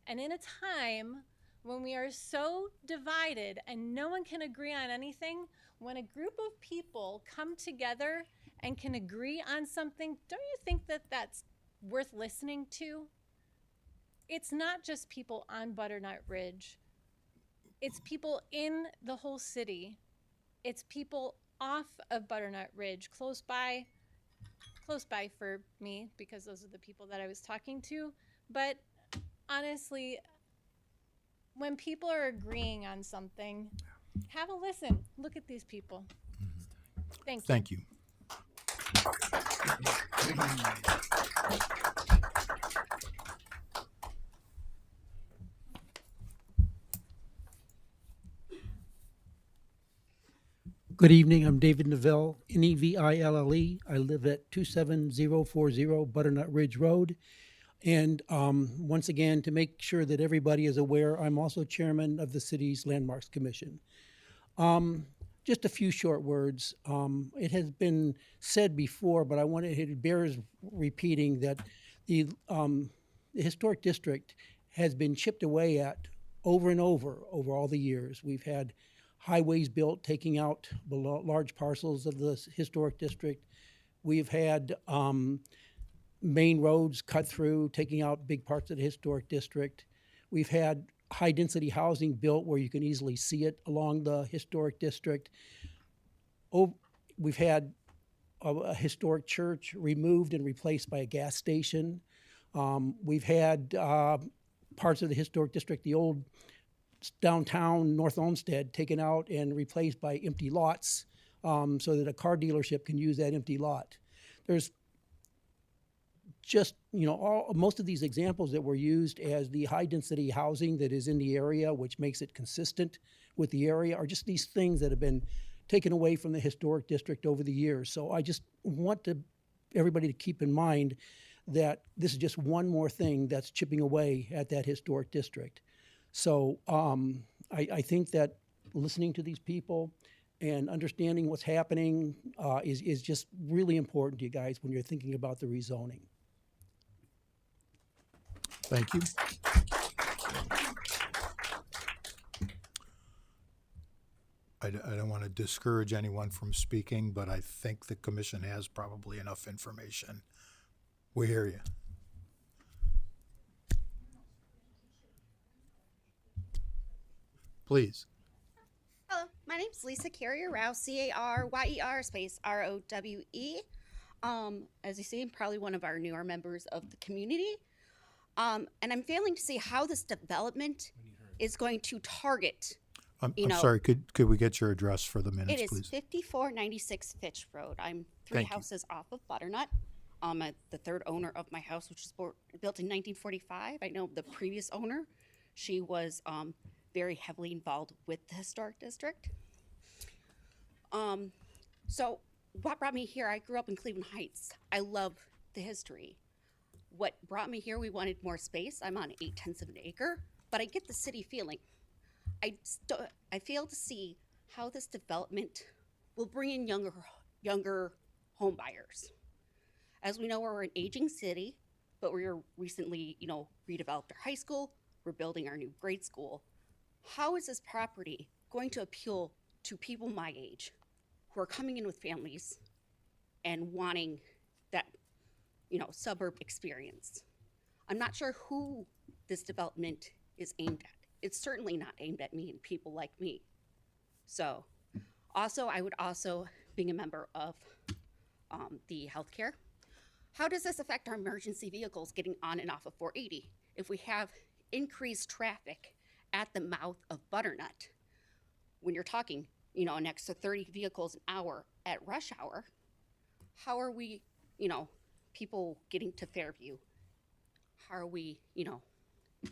And in a time when we are so divided and no one can agree on anything, when a group of people come together and can agree on something, don't you think that that's worth listening to? It's not just people on Butternut Ridge. It's people in the whole city. It's people off of Butternut Ridge, close by for me, because those are the people that I was talking to. But honestly, when people are agreeing on something, have a listen. Look at these people. Thank you. Thank you. Good evening. I'm David Neville, Neville. I live at 27040 Butternut Ridge Road. And once again, to make sure that everybody is aware, I'm also chairman of the city's Landmarks Commission. Just a few short words. It has been said before, but it bears repeating that the historic district has been chipped away at over and over all the years. We've had highways built taking out large parcels of the historic district. We've had main roads cut through, taking out big parts of the historic district. We've had high-density housing built where you can easily see it along the historic district. We've had a historic church removed and replaced by a gas station. We've had parts of the historic district, the old downtown North Olmsted, taken out and replaced by empty lots so that a car dealership can use that empty lot. There's just, most of these examples that were used as the high density housing that is in the area, which makes it consistent with the area, are just these things that have been taken away from the historic district over the years. So I just want everybody to keep in mind that this is just one more thing that's chipping away at that historic district. So I think that listening to these people and understanding what's happening is just really important to you guys when you're thinking about the rezoning. Thank you. I don't want to discourage anyone from speaking, but I think the commission has probably enough information. We hear you. Please. Hello, my name's Lisa Carrier Rowe, Caryer space ROWE. As you see, I'm probably one of our newer members of the community. And I'm failing to see how this development is going to target. I'm sorry, could we get your address for the minutes, It is please? 5496 Fitch Road. I'm three Thank you. houses off of Butternut. I'm the third owner of my house, which was built in 1945. I know the previous owner, she was very heavily involved with the historic district. So what brought me here, I grew up in Cleveland Heights. I love the history. What brought me here, we wanted more space. I'm on 8/10 of an acre, but I get the city feeling. I fail to see how this development will bring in younger home buyers. As we know, we're an aging city, but we were recently, redeveloped our high school. We're building our new grade school. How is this property going to appeal to people my age who are coming in with families and wanting that, suburb experience? I'm not sure who this development is aimed at. It's certainly not aimed at me and people like me. So, I would also, being a member of the healthcare, how does this affect our emergency vehicles getting on and off of 480? If we have increased traffic at the mouth of Butternut, when you're talking, an extra 30 vehicles an hour at rush hour, how are we, people getting to Fairview? How are we,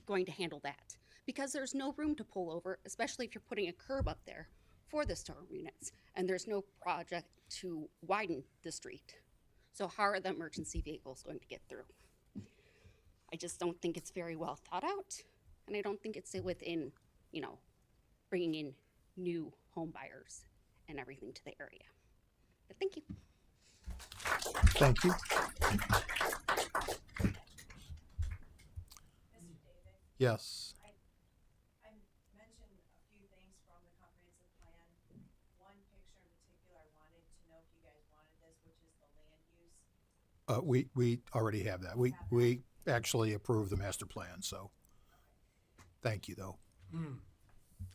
going to handle that? Because there's no room to pull over, especially if you're putting a curb up there for the storm units, and there's no project to widen the street. So how are the emergency vehicles going to get through? I just don't think it's very well thought out, and I don't think it's within, bringing in new home buyers and everything to the area. But thank you. Thank you. Yes. I mentioned a few things from the comprehensive plan. One picture in particular, I wanted to know if you guys wanted this, which is the land use. We already have that. We actually approved the master plan, so thank you, though.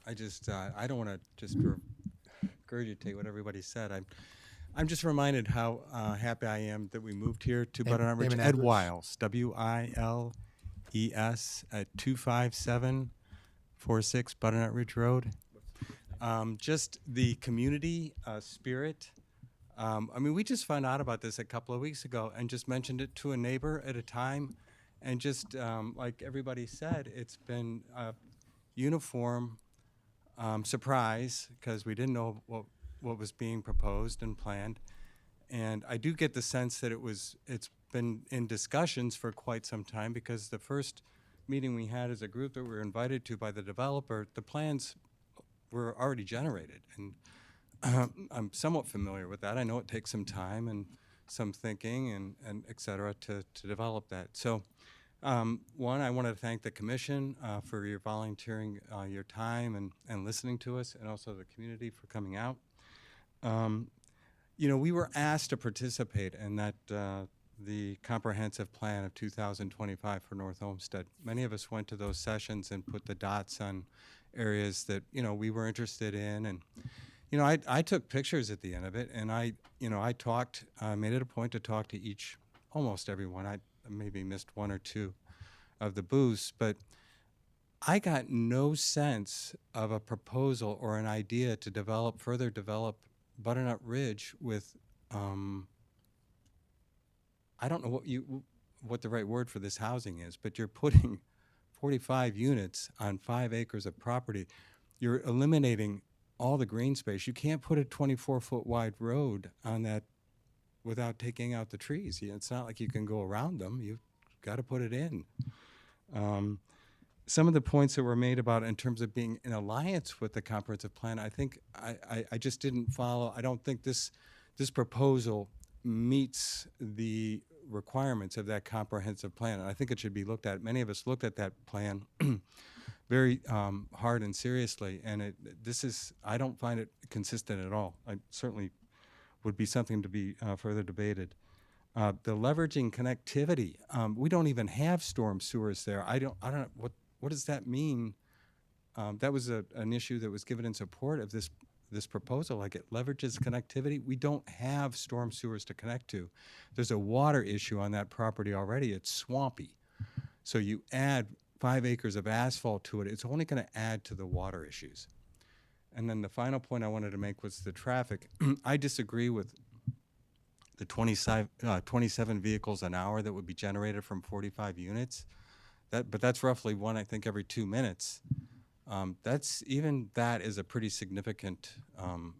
I just, I don't want to just regurgitate what everybody said. I'm just reminded how happy I am that we moved here to Butternut Ridge. name and Ed address. Wiles, Wiles at 25746 Butternut Ridge Road. Just the community spirit. I mean, we just found out about this a couple of weeks ago and just mentioned it to a neighbor at a time. And just like everybody said, it's been a uniform surprise because we didn't know what was being proposed and planned. And I do get the sense that it's been in discussions for quite some time, because the first meeting we had as a group that we were invited to by the developer, the plans were already generated. And I'm somewhat familiar with that. I know it takes some time and some thinking and et cetera to develop that. So one, I want to thank the commission for your volunteering your time and listening to us, and also the community for coming out. You know, we were asked to participate in that the comprehensive plan of 2025 for North Olmsted. Many of us went to those sessions and put the dots on areas that, you know, we were interested in. And, you know, I took pictures at the end of it, and I talked, made it a point to talk to almost everyone. I maybe missed one or two of the booths, but I got no sense of a proposal or an idea to further develop Butternut Ridge with, I don't know what the right word for this housing is, but you're putting 45 units on 5 acres of property. You're eliminating all the green space. You can't put a 24-foot wide road on that without taking out the trees. It's not like you can go around them. You've got to put it in. Some of the points that were made about in terms of being in alliance with the comprehensive plan, I think I just didn't follow. I don't think this proposal meets the requirements of that comprehensive plan. And I think it should be looked at. Many of us looked at that plan very hard and seriously, and I don't find it consistent at all. I certainly would be something to be further debated. The leveraging connectivity, we don't even have storm sewers there. I don't know what does that mean? That was an issue that was given in support of this proposal. Like, it leverages connectivity. We don't have storm sewers to connect to. There's a water issue on that property already. It's swampy. So you add 5 acres of asphalt to it, it's only going to add to the water issues. And then the final point I wanted to make was the traffic. I disagree with the 27 vehicles an hour that would be generated from 45 units. But that's roughly one, I think, every 2 minutes. That is a pretty significant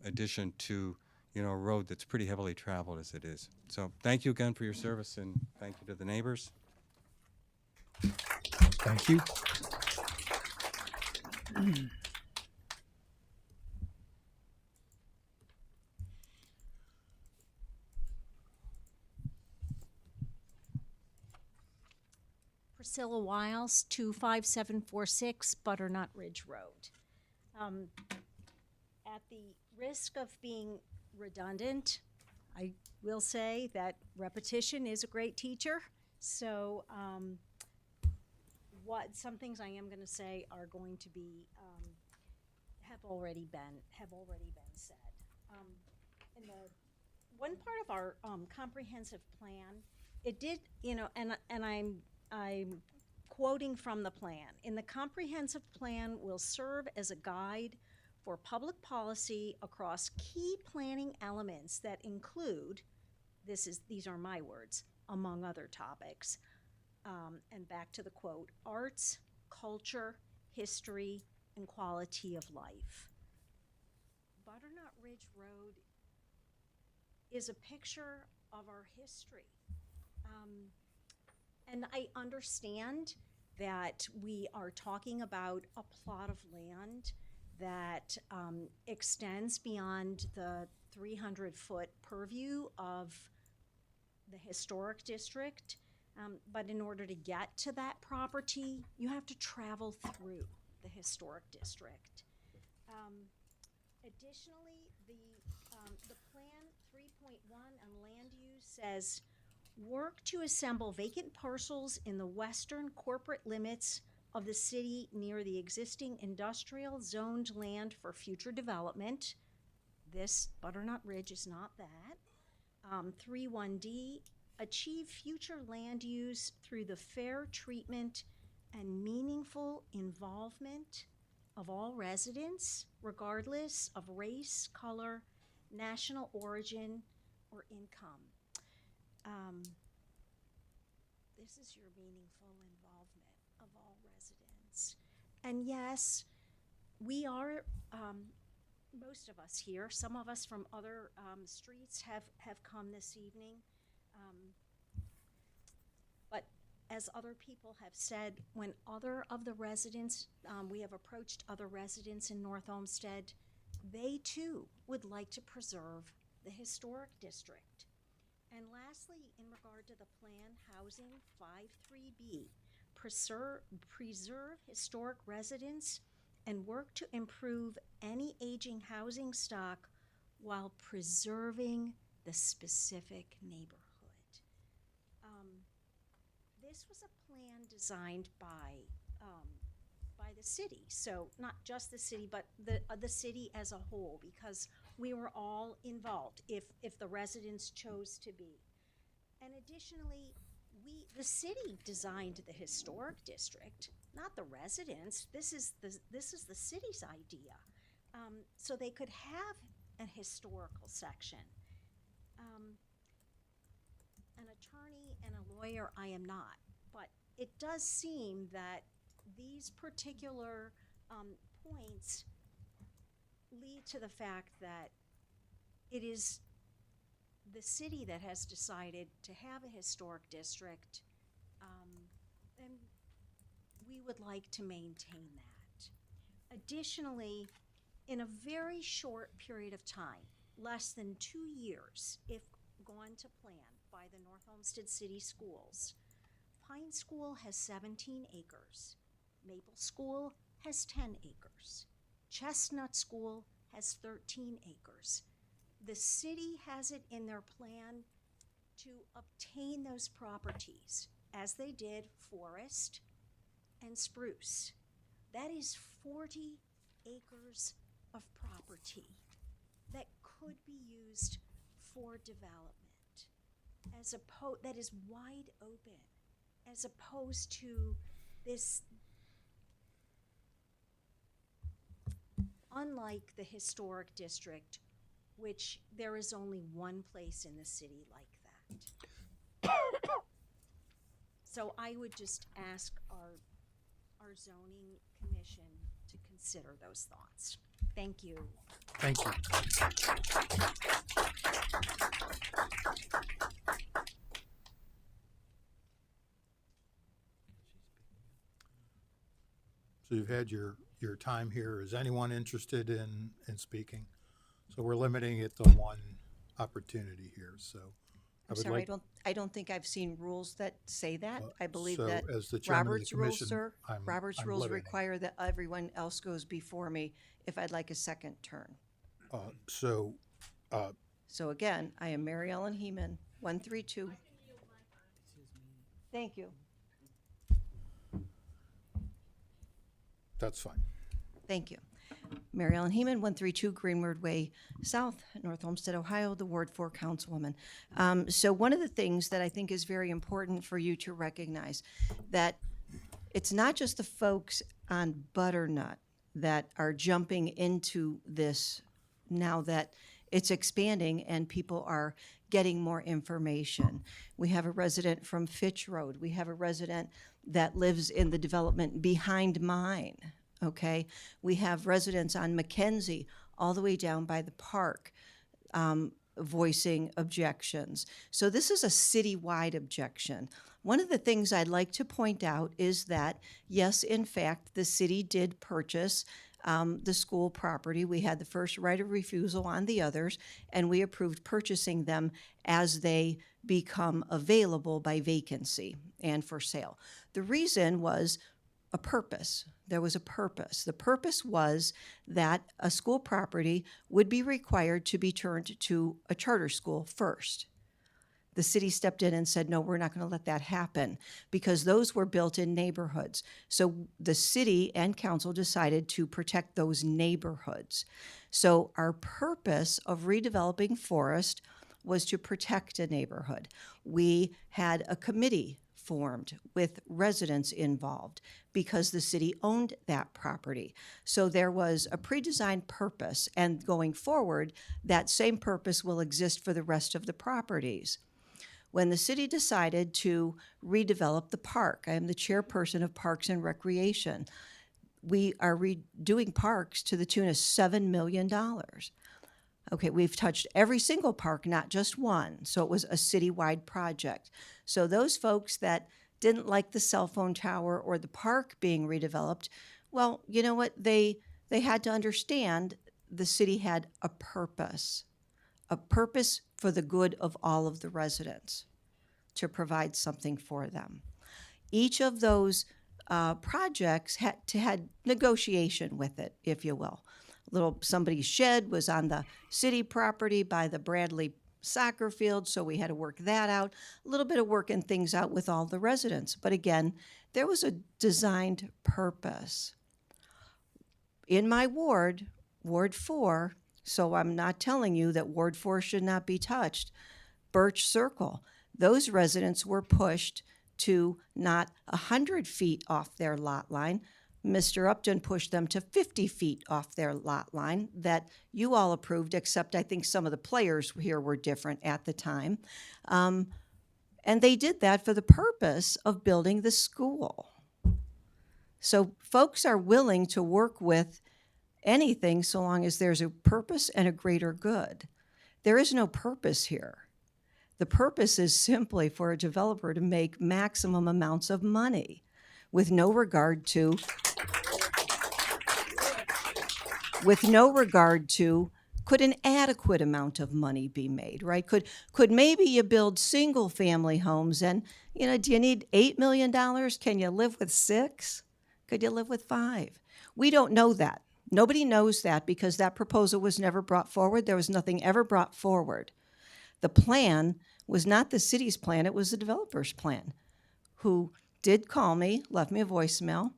addition to, you know, a road that's pretty heavily traveled as it is. So thank you again for your service, and thank you to the neighbors. Thank you. Priscilla Wiles, 25746 Butternut Ridge Road. At the risk of being redundant, I will say that repetition is a great teacher. So some things I am going to say are going to be have already been said. In the one part of our comprehensive plan, it did, you know, and I'm quoting from the plan. In the comprehensive plan will serve as a guide for public policy across key planning elements that include, these are my words, among other topics, and back to the quote, arts, culture, history, and quality of life. Butternut Ridge Road is a picture of our history. And I understand that we are talking about a plot of land that extends beyond the 300-foot purview of the historic district. But in order to get to that property, you have to travel through the historic district. Additionally, the plan 3.1 on land use says, work to assemble vacant parcels in the western corporate limits of the city near the existing industrial zoned land for future development. This Butternut Ridge is not that. 3.1D, achieve future land use through the fair treatment and meaningful involvement of all residents, regardless of race, color, national origin, or income. This is your meaningful involvement of all residents. And yes, we are, most of us here, some of us from other streets have come this evening. But as other people have said, when other of the residents, we have approached other residents in North Olmsted, they too would like to preserve the historic district. And lastly, in regard to the plan housing 5.3B, preserve historic residents and work to improve any aging housing stock while preserving the specific neighborhood. This was a plan designed by the city, so not just the city, but the city as a whole, because we were all involved if the residents chose to be. And additionally, the city designed the historic district, not the residents. This is the city's idea, so they could have an historical section. An attorney and a lawyer, I am not, but it does seem that these particular points lead to the fact that it is the city that has decided to have a historic district, and we would like to maintain that. Additionally, in a very short period of time, less than 2 years, if gone to plan by the North Olmsted City Schools, Pine School has 17 acres, Maple School has 10 acres, Chestnut School has 13 acres. The city has it in their plan to obtain those properties, as they did Forest and Spruce. That is 40 acres of property that could be used for development, that is wide open, as opposed to this, unlike the historic district, which there is only one place in the city like that. So I would just ask our zoning commission to consider those thoughts. Thank you. Thank you. So you've had your time here. Is anyone interested in speaking? So we're limiting it to one opportunity here, so. I'm would sorry, like- I don't think I've seen rules that say that. I believe so that as the chairman of the Robert's rules, commission, sir, Robert's I'm rules limiting. require that everyone else goes before me if I'd like a second turn. So, So again, I am Mary Ellen Heeman, 132. Thank you. that's fine. Thank you. Mary Ellen Heeman, 132 Greenwood Way South, North Olmsted, Ohio, the Ward 4 Councilwoman. So one of the things that I think is very important for you to recognize, that it's not just the folks on Butternut that are jumping into this now that it's expanding and people are getting more information. We have a resident from Fitch Road. We have a resident that lives in the development behind mine, okay? We have residents on Mackenzie all the way down by the park voicing objections. So this is a citywide objection. One of the things I'd like to point out is that, yes, in fact, the city did purchase the school property. We had the first right of refusal on the others, and we approved purchasing them as they become available by vacancy and for sale. The reason was a purpose. There was a purpose. The purpose was that a school property would be required to be turned to a charter school first. the city stepped in and said, no, we're not going to let that happen because those were built in neighborhoods. So the city and council decided to protect those neighborhoods. So our purpose of redeveloping forest was to protect a neighborhood. We had a committee formed with residents involved because the city owned that property. So there was a pre-designed purpose, and going forward, that same purpose will exist for the rest of the properties. When the city decided to redevelop the park, I am the chairperson of Parks and Recreation. We are redoing parks to the tune of $7 million. Okay, we've touched every single park, not just one. So it was a citywide project. So those folks that didn't like the cell phone tower or the park being redeveloped, well, you know what? They had to understand the city had a purpose for the good of all of the residents, to provide something for them. Each of those projects had negotiation with it, if you will. Somebody's shed was on the city property by the Bradley soccer field, so we had to work that out. A little bit of working things out with all the residents. But again, there was a designed purpose. In my ward, Ward 4, so I'm not telling you that Ward 4 should not be touched, Birch Circle, those residents were pushed to not 100 feet off their lot line. Mr. Upton pushed them to 50 feet off their lot line that you all approved, except I think some of the players here were different at the time. And they did that for the purpose of building the school. So folks are willing to work with anything so long as there's a purpose and a greater good. There is no purpose here. The purpose is simply for a developer to make maximum amounts of money with no regard to could an adequate amount of money be made, right? Could maybe you build single family homes and, do you need $8 million? Can you live with 6? Could you live with 5? We don't know that. Nobody knows that because that proposal was never brought forward. There was nothing ever brought forward. The plan was not the city's plan, it was the developer's plan, who did call me, left me a voicemail.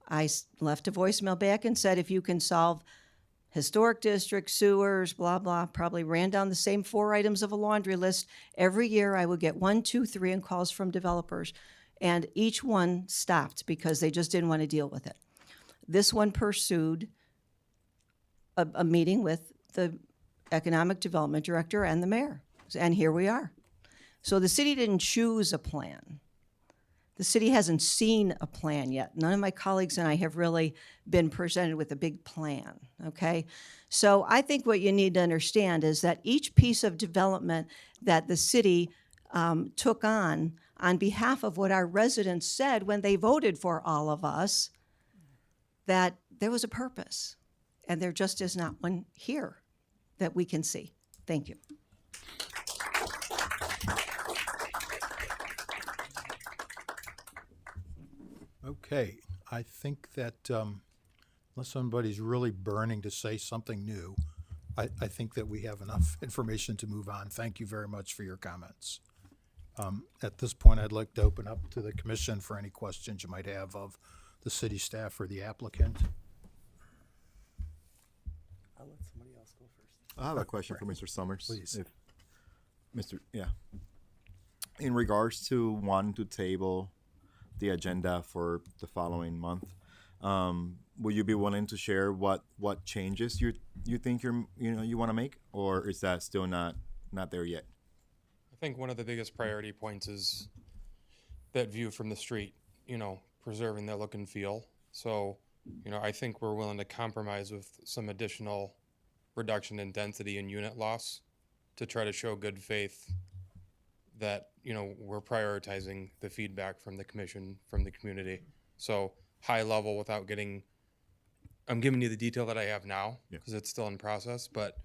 I left a voicemail back and said, if you can solve historic district, sewers, blah, blah, probably ran down the same 4 items of a laundry list. Every year I would get 1, 2, 3 and calls from developers. And each one stopped because they just didn't want to deal with it. This one pursued a meeting with the economic development director and the mayor. And here we are. So the city didn't choose a plan. The city hasn't seen a plan yet. None of my colleagues and I have really been presented with a big plan, okay? So I think what you need to understand is that each piece of development that the city took on behalf of what our residents said when they voted for all of us, that there was a purpose. And there just is not one here that we can see. Thank you. Okay, I think that unless somebody's really burning to say something new, I think that we have enough information to move on. Thank you very much for your comments. At this point, I'd like to open up to the commission for any questions you might have of the city staff or the applicant. I'll let somebody else go first. I have a question for Mr. Summers. Please. In regards to wanting to table the agenda for the following month, will you be willing to share what changes you think you want to make, or is that still not there yet? I think one of the biggest priority points is that view from the street, preserving that look and feel. So, I think we're willing to compromise with some additional reduction in density and unit loss to try to show good faith that, we're prioritizing the feedback from the commission, from the community. So high level without I'm giving you the detail that I have now because it's still in process, but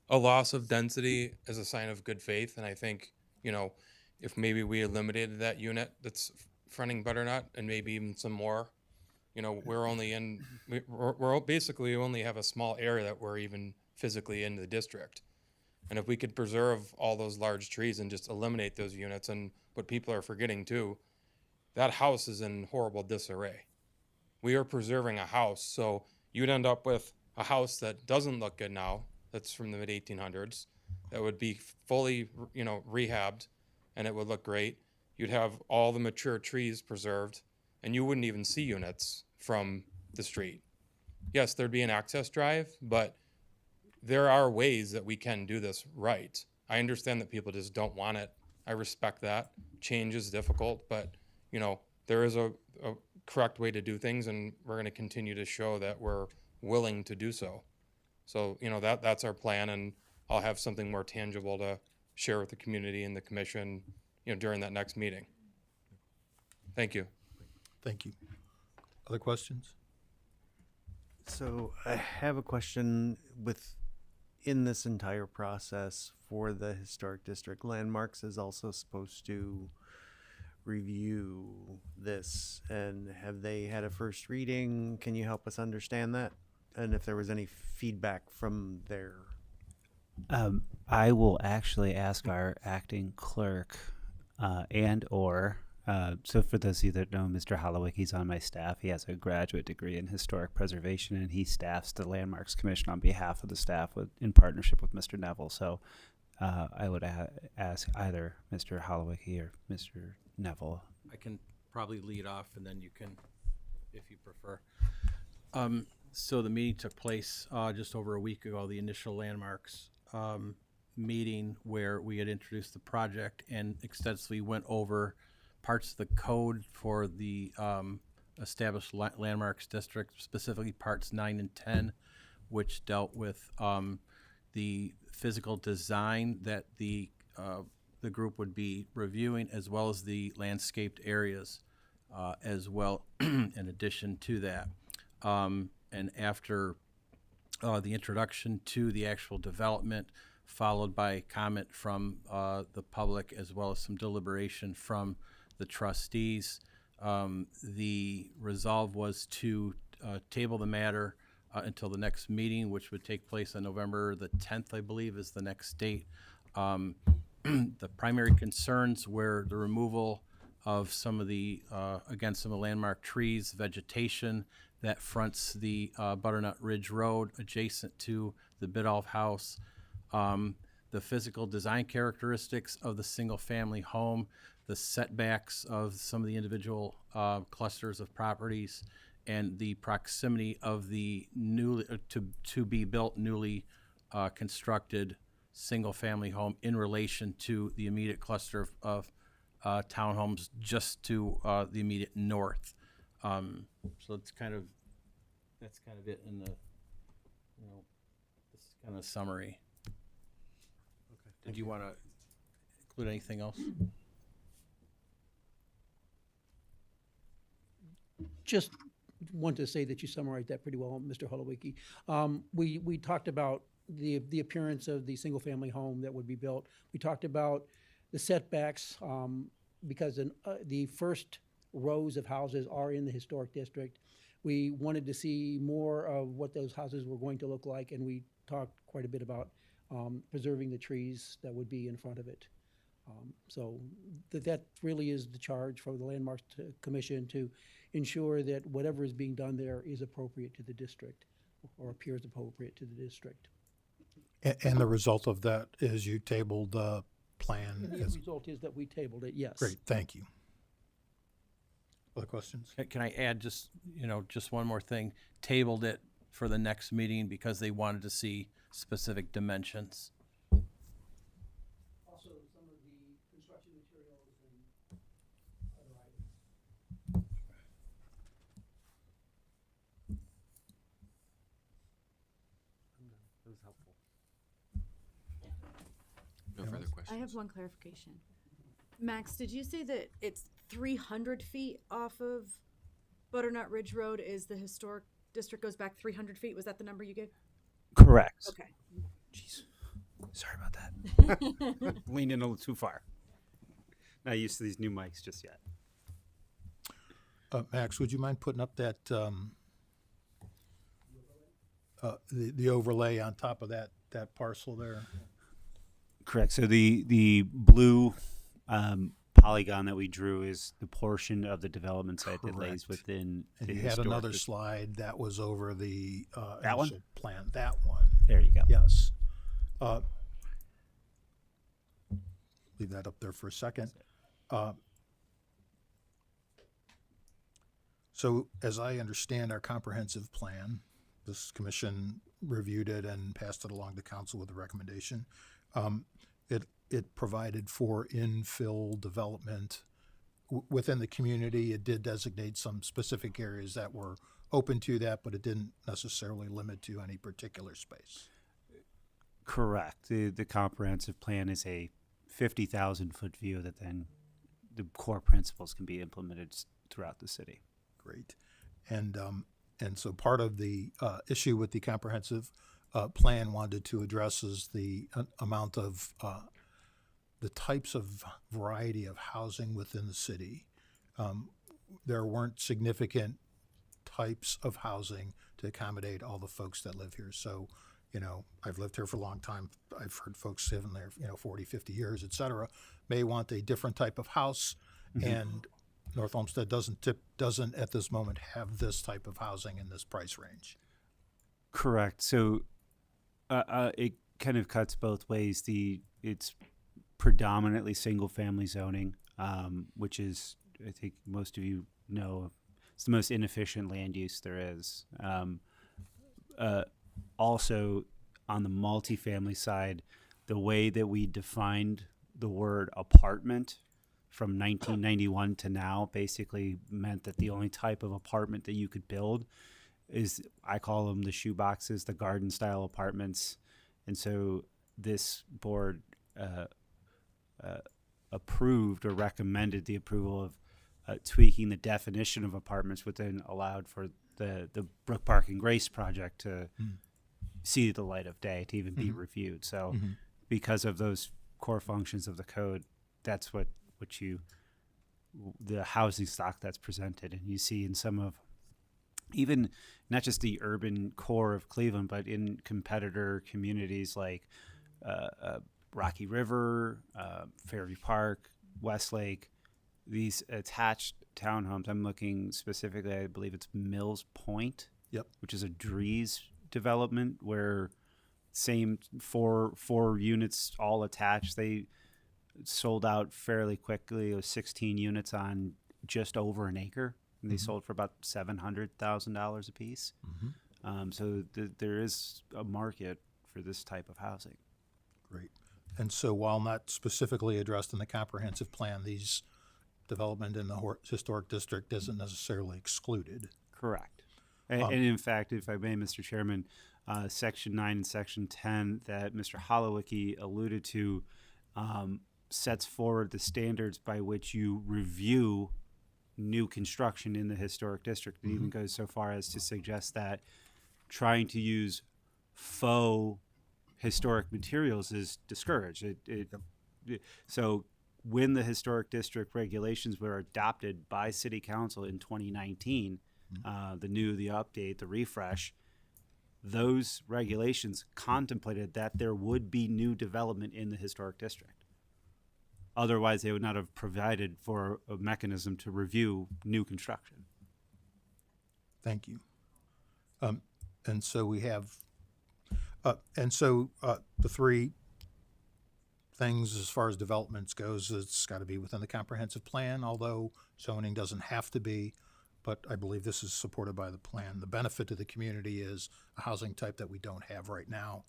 a loss of density is a sign of good faith. And I think, if maybe we eliminated that unit that's fronting Butternut and maybe even some more, we're basically only have a small area that we're even physically in the district. And if we could preserve all those large trees and just eliminate those units, and what people are forgetting too, that house is in horrible disarray. We are preserving a house, so you'd end up with a house that doesn't look good now, that's from the mid 1800s, that would be fully, rehabbed, and it would look great. You'd have all the mature trees preserved, and you wouldn't even see units from the street. Yes, there'd be an access drive, but there are ways that we can do this right. I understand that people just don't want it. I respect that. Change is difficult, but there is a correct way to do things, and we're going to continue to show that we're willing to do so. So, that's our plan, and I'll have something more tangible to share with the community and the commission, during that next meeting. Thank you. Thank you. Other questions? So I have a question in this entire process for the historic district. Landmarks is also supposed to review this, and have they had a first reading? Can you help us understand that? And if there was any feedback from there? I will actually ask our acting clerk, so for those of you that know Mr. Holowicki's on my staff. He has a graduate degree in historic preservation, and he staffs the Landmarks Commission on behalf of the staff in partnership with Mr. Neville. So I would ask either Mr. Holowicki or Mr. Neville. I can probably lead off, and then you can, if you prefer. So the meeting took place just over a week ago, the initial Landmarks meeting, where we had introduced the project and extensively went over parts of the code for the established landmarks district, specifically parts 9 and 10, which dealt with the physical design that the group would be reviewing, as well as the landscaped areas as well, in addition to that. And after the introduction to the actual development, followed by comment from the public, as well as some deliberation from the trustees, the resolve was to table the matter until the next meeting, which would take place on November the 10th, I believe, is the next date. The primary concerns were the removal of some of the landmark trees, vegetation that fronts the Butternut Ridge Road adjacent to the Biddulph House, the physical design characteristics of the single-family home, the setbacks of some of the individual clusters of properties, and the proximity of the newly to be built newly constructed single-family home in relation to the immediate cluster of townhomes just to the immediate north. So that's kind of it in the, this is kind of a summary. Okay. Did you want to include anything else? Just want to say that you summarized that pretty well, Mr. Holowicki. We talked about the appearance of the single-family home that would be built. We talked about the setbacks because the first rows of houses are in the historic district. We wanted to see more of what those houses were going to look like, and we talked quite a bit about preserving the trees that would be in front of it. So that really is the charge for the Landmarks Commission, to ensure that whatever is being done there is appropriate to the district, or appears appropriate to the district. And the result of that is you tabled the plan. The result is that we tabled it, yes. Great, thank you. Other questions? Can I add just one more thing? Tabled it for the next meeting because they wanted to see specific dimensions. Also, some of the construction materials and other items. That was helpful. No further questions. I have one clarification. Max, did you say that it's 300 feet off of Butternut Ridge Road is the historic district goes back 300 feet? Was that the number you gave? Correct. Okay. Jeez. Sorry about that. Leaned in a little too far. Not used to these new mics just yet. Max, would you mind putting up that the overlay on top of that parcel there? Correct. So the blue polygon that we drew is the portion of the development site that lays Correct. within And the you had historic another district. slide that was over the That one? initial plan. That one. There you go. Yes. Leave that up there for a second. So as I understand our comprehensive plan, this commission reviewed it and passed it along to council with a recommendation. It provided for infill development within the community. It did designate some specific areas that were open to that, but it didn't necessarily limit to any particular space. Correct. The comprehensive plan is a 50,000-foot view that then the core principles can be implemented throughout the city. Great. And so part of the issue with the comprehensive plan wanted to address is the amount of the types of variety of housing within the city. There weren't significant types of housing to accommodate all the folks that live here. So, you know, I've lived here for a long time. I've heard folks living there, 40, 50 years, et cetera, may want a different type of house. Mm-hmm. And North Olmsted doesn't at this moment have this type of housing in this price range. Correct. So it kind of cuts both ways. It's predominantly single-family zoning, which is, I think most of you know, it's the most inefficient land use there is. Also, on the multifamily side, the way that we defined the word apartment from 1991 to now basically meant that the only type of apartment that you could build is, I call them the shoe boxes, the garden style apartments. And so this board approved or recommended the approval of tweaking the definition of apartments, which then allowed for the Brook Park and Grace project to see the light of day, to even be reviewed. So because of those core functions of the code, that's what the housing stock that's presented. And you see in some of, even not just the urban core of Cleveland, but in competitor communities like Rocky River, Fairview Park, Westlake, these attached townhomes. I'm looking specifically, I believe it's Mills Point, which is a Dries development where same four units all attached. They sold out fairly quickly. It was 16 units on just over an acre, and they sold for about $700,000 a piece. So there is a market for this type of housing. Great. And so while not specifically addressed in the comprehensive plan, these development in the historic district isn't necessarily excluded. Correct. And in fact, if I may, Mr. Chairman, Section 9 and Section 10 that Mr. Holowicki alluded to sets forward the standards by which you review new construction in the historic district. It even goes so far as to suggest that trying to use faux historic materials is discouraged. So when the historic district regulations were adopted by City Council in 2019, the update, the refresh, those regulations contemplated that there would be new development in the historic district. Otherwise, they would not have provided for a mechanism to review new construction. Thank you. And so we have, the three things as far as developments goes, it's got to be within the comprehensive plan, although zoning doesn't have to be, but I believe this is supported by the plan. The benefit to the community is a housing type that we don't have right now.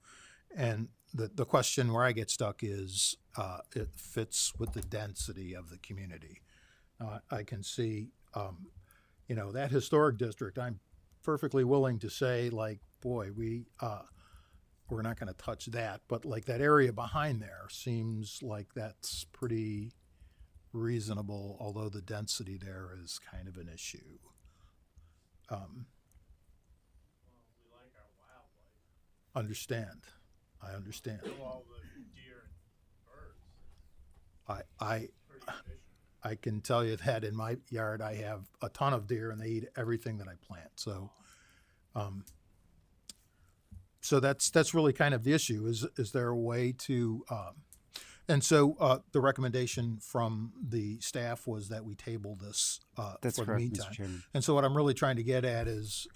And the question where I get stuck is it fits with the density of the community. I can see, that historic district, I'm perfectly willing to say, like, boy, we're not going to touch that. But like that area behind there seems like that's pretty reasonable, although the density there is kind of an issue. We like our wildlife. I understand. All the deer and birds. I can tell you that in my yard I have a ton of deer and they eat everything that I plant. So, so that's really kind of the issue. Is there a way to And so the recommendation from the staff was that we table this That's for the correct, Mr. meantime. Chairman. And so what I'm really trying to get at is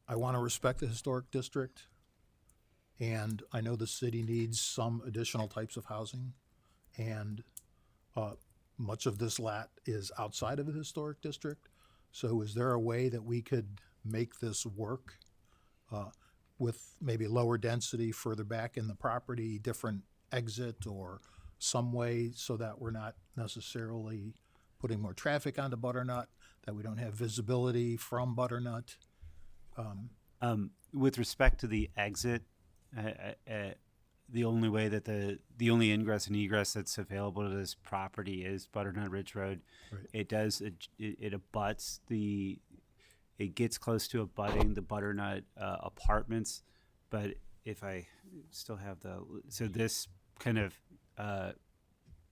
I want to respect the historic district, and I know the city needs some additional types of housing, and much of this lot is outside of the historic district. So is there a way that we could make this work with maybe lower density further back in the property, different exit, or some way so that we're not necessarily putting more traffic onto Butternut, that we don't have visibility from Butternut? With respect to the exit, the only way that the only ingress and egress that's available to this property is Butternut Ridge Road. Right. It abuts it gets close to abutting the Butternut apartments, but if I still have this kind of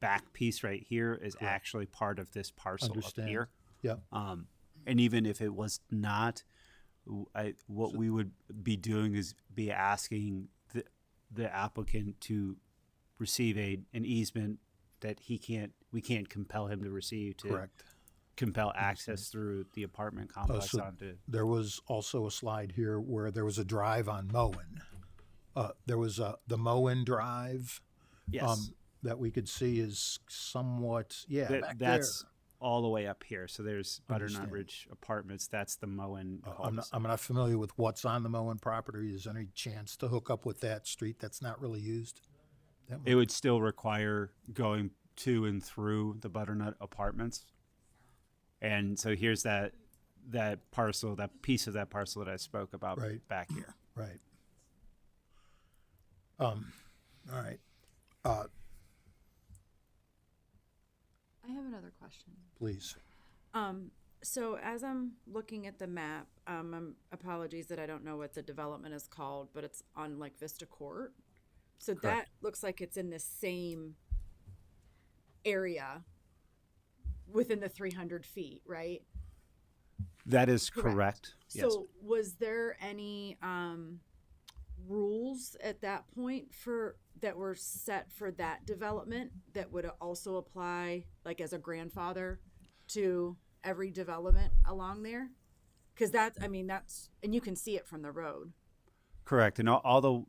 back piece right here is actually part of this parcel Understand. up here. Yep. And even if it was not, what we would be doing is be asking the applicant to receive an easement that we can't compel him to receive, to Correct. compel access through the apartment complex So onto. there was also a slide here where there was a drive on Moen. There was the Moen Drive. Yes. That we could see is somewhat, back That's there. all the way up here. So there's Butternut Understand. Ridge Apartments. That's the Moen. I'm not familiar with what's on the Moen property. Is there any chance to hook up with that street that's not really used? It would still require going to and through the Butternut Apartments. And so here's that parcel, that piece of that parcel that I spoke about back here. Right. All right. I have another question. Please. So as I'm looking at the map, apologies that I don't know what the development is called, but it's on like Vista Court. So that looks like it's in the same area within the 300 feet, right? That is correct. Yes. So was there any rules at that point that were set for that development that would also apply like as a grandfather to every development along there? Because that's and you can see it from the road. Correct. And all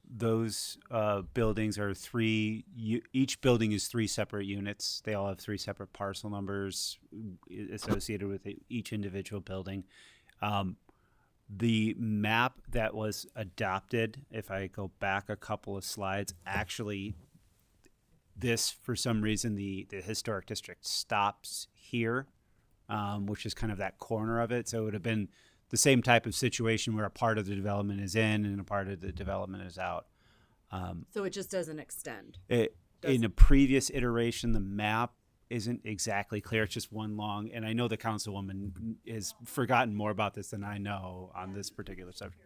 those buildings are each building is 3 separate units. They all have 3 separate parcel numbers associated with each individual building. The map that was adopted, if I go back a couple of slides, actually, for some reason, the historic district stops here, which is kind of that corner of it. So it would have been the same type of situation where a part of the development is in and a part of the development is out. So it just doesn't extend. In a previous iteration, the map isn't exactly clear. It's just one long, and I know the councilwoman has forgotten more about this than I know on this particular subject.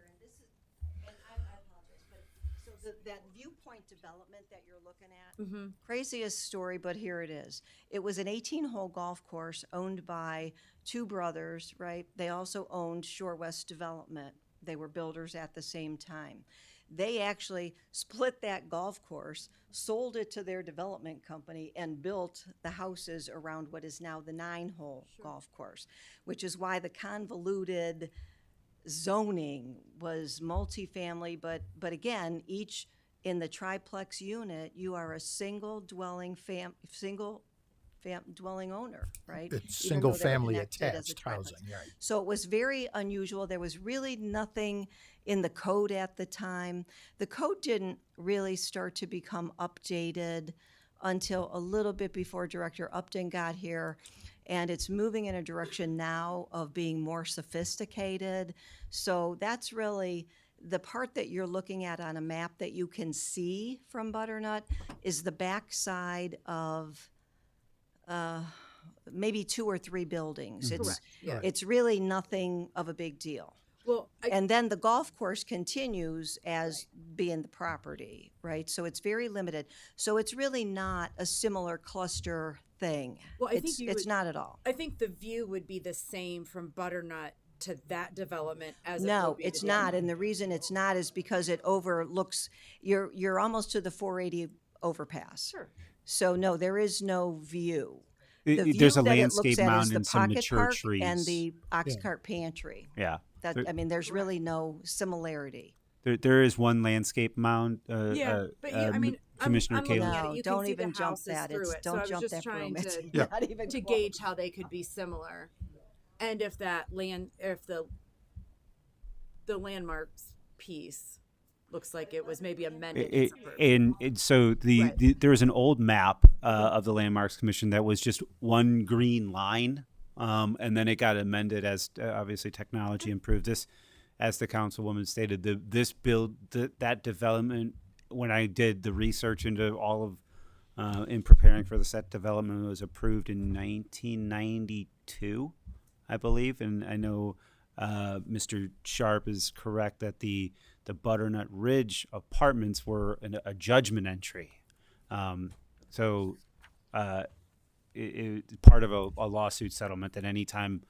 I apologize, but so that viewpoint development that you're looking at, craziest story, but here it is. It was an 18-hole golf course owned by 2 brothers, right? They also owned Shore West Development. They were builders at the same time. They actually split that golf course, sold it to their development company, and built the houses around what is now the 9-hole golf course, which is why the convoluted zoning was multifamily, but again, each in the triplex unit, you are a single dwelling dwelling owner, right? It's Even though they're single-family connected as a attached triplex. housing, right. So it was very unusual. There was really nothing in the code at the time. The code didn't really start to become updated until a little bit before Director Upton got here. And it's moving in a direction now of being more sophisticated. So that's really the part that you're looking at on a map that you can see from Butternut is the backside of maybe 2 or 3 buildings. Correct, yeah. It's really nothing of a big deal. Well, And then the golf course continues as being the property, right? So it's very limited. So it's really not a similar cluster thing. Well, I think It's not at all. I think the view would be the same from Butternut to that development as it No, would be to it's the not, other. and the reason it's not is because it overlooks, you're almost to the 480 overpass. Sure. So no, there is no view. It- The it- view there's a that it landscape looks at is mound the and some pocket mature park trees. and the ox cart pantry. Yeah. That, There- I mean, there's really no similarity. There is one landscape mound. Yeah, but you, I mean, Commissioner I'm looking Kayla. at No, it. You don't can see even the jump houses that. through It's- it. don't So I was jump just that trying broom. to It's not even to close. gauge how they could be similar, and if that land, if the landmarks piece looks like it was maybe amended. in some version. So Right. there was an old map of the Landmarks Commission that was just one green line, and then it got amended as obviously technology improved. This, as the councilwoman stated, that development. When I did the research into all of in preparing for the set development, it was approved in 1992, I believe, and I know Mr. Sharp is correct that the Butternut Ridge apartments were a judgment entry. So it part of a lawsuit settlement that anytime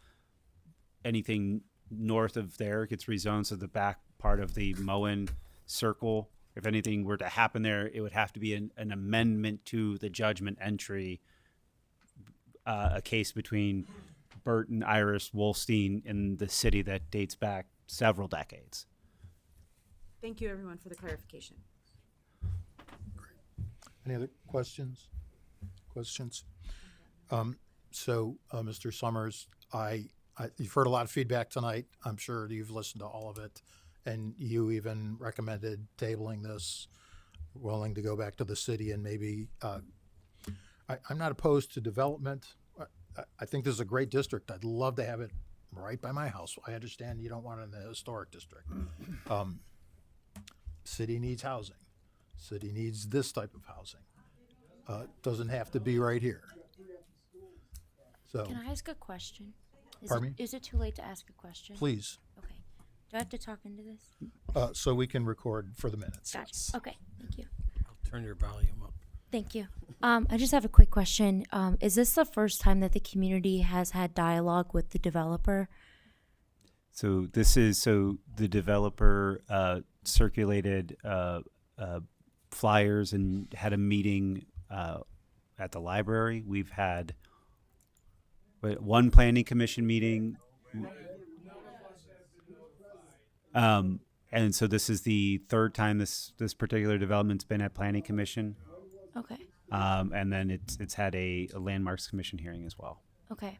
anything north of there gets rezoned, so the back part of the Moen Circle, if anything were to happen there, it would have to be an amendment to the judgment entry, a case between Burton, Iris, Wolstein, in the city that dates back several decades. Thank you, everyone, for the clarification. Any other questions? Mr. Summers, you've heard a lot of feedback tonight. I'm sure you've listened to all of it, and you even recommended tabling this, willing to go back to the city and maybe, I'm not opposed to development. I think this is a great district. I'd love to have it right by my house. I understand you don't want it in the historic district. City needs housing. City needs this type of housing. Doesn't have to be right here. So, Can I ask a question? Pardon me? Is it too late to ask a question? please, Okay. Do I have to talk into this? so we can record for the minutes. Gotcha. Okay. Thank you. Turn your volume up. Thank you. I just have a quick question. Is this the first time that the community has had dialogue with the developer? So the developer circulated flyers and had a meeting at the library. We've had one planning commission meeting. And so this is the third time this particular development's been at planning commission. Okay. And then it's had a landmarks commission hearing as well. Okay.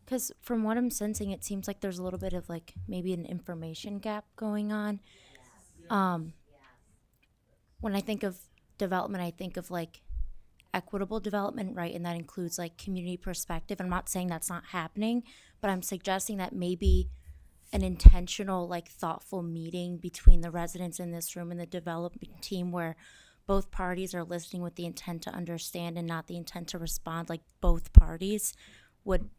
Because from what I'm sensing, it seems like there's a little bit of like maybe an information gap going on. When I think of development, I think of like equitable development, right? And that includes like community perspective. I'm not saying that's not happening, but I'm suggesting that maybe an intentional, like thoughtful meeting between the residents in this room and the development team where both parties are listening with the intent to understand and not the intent to respond, like both parties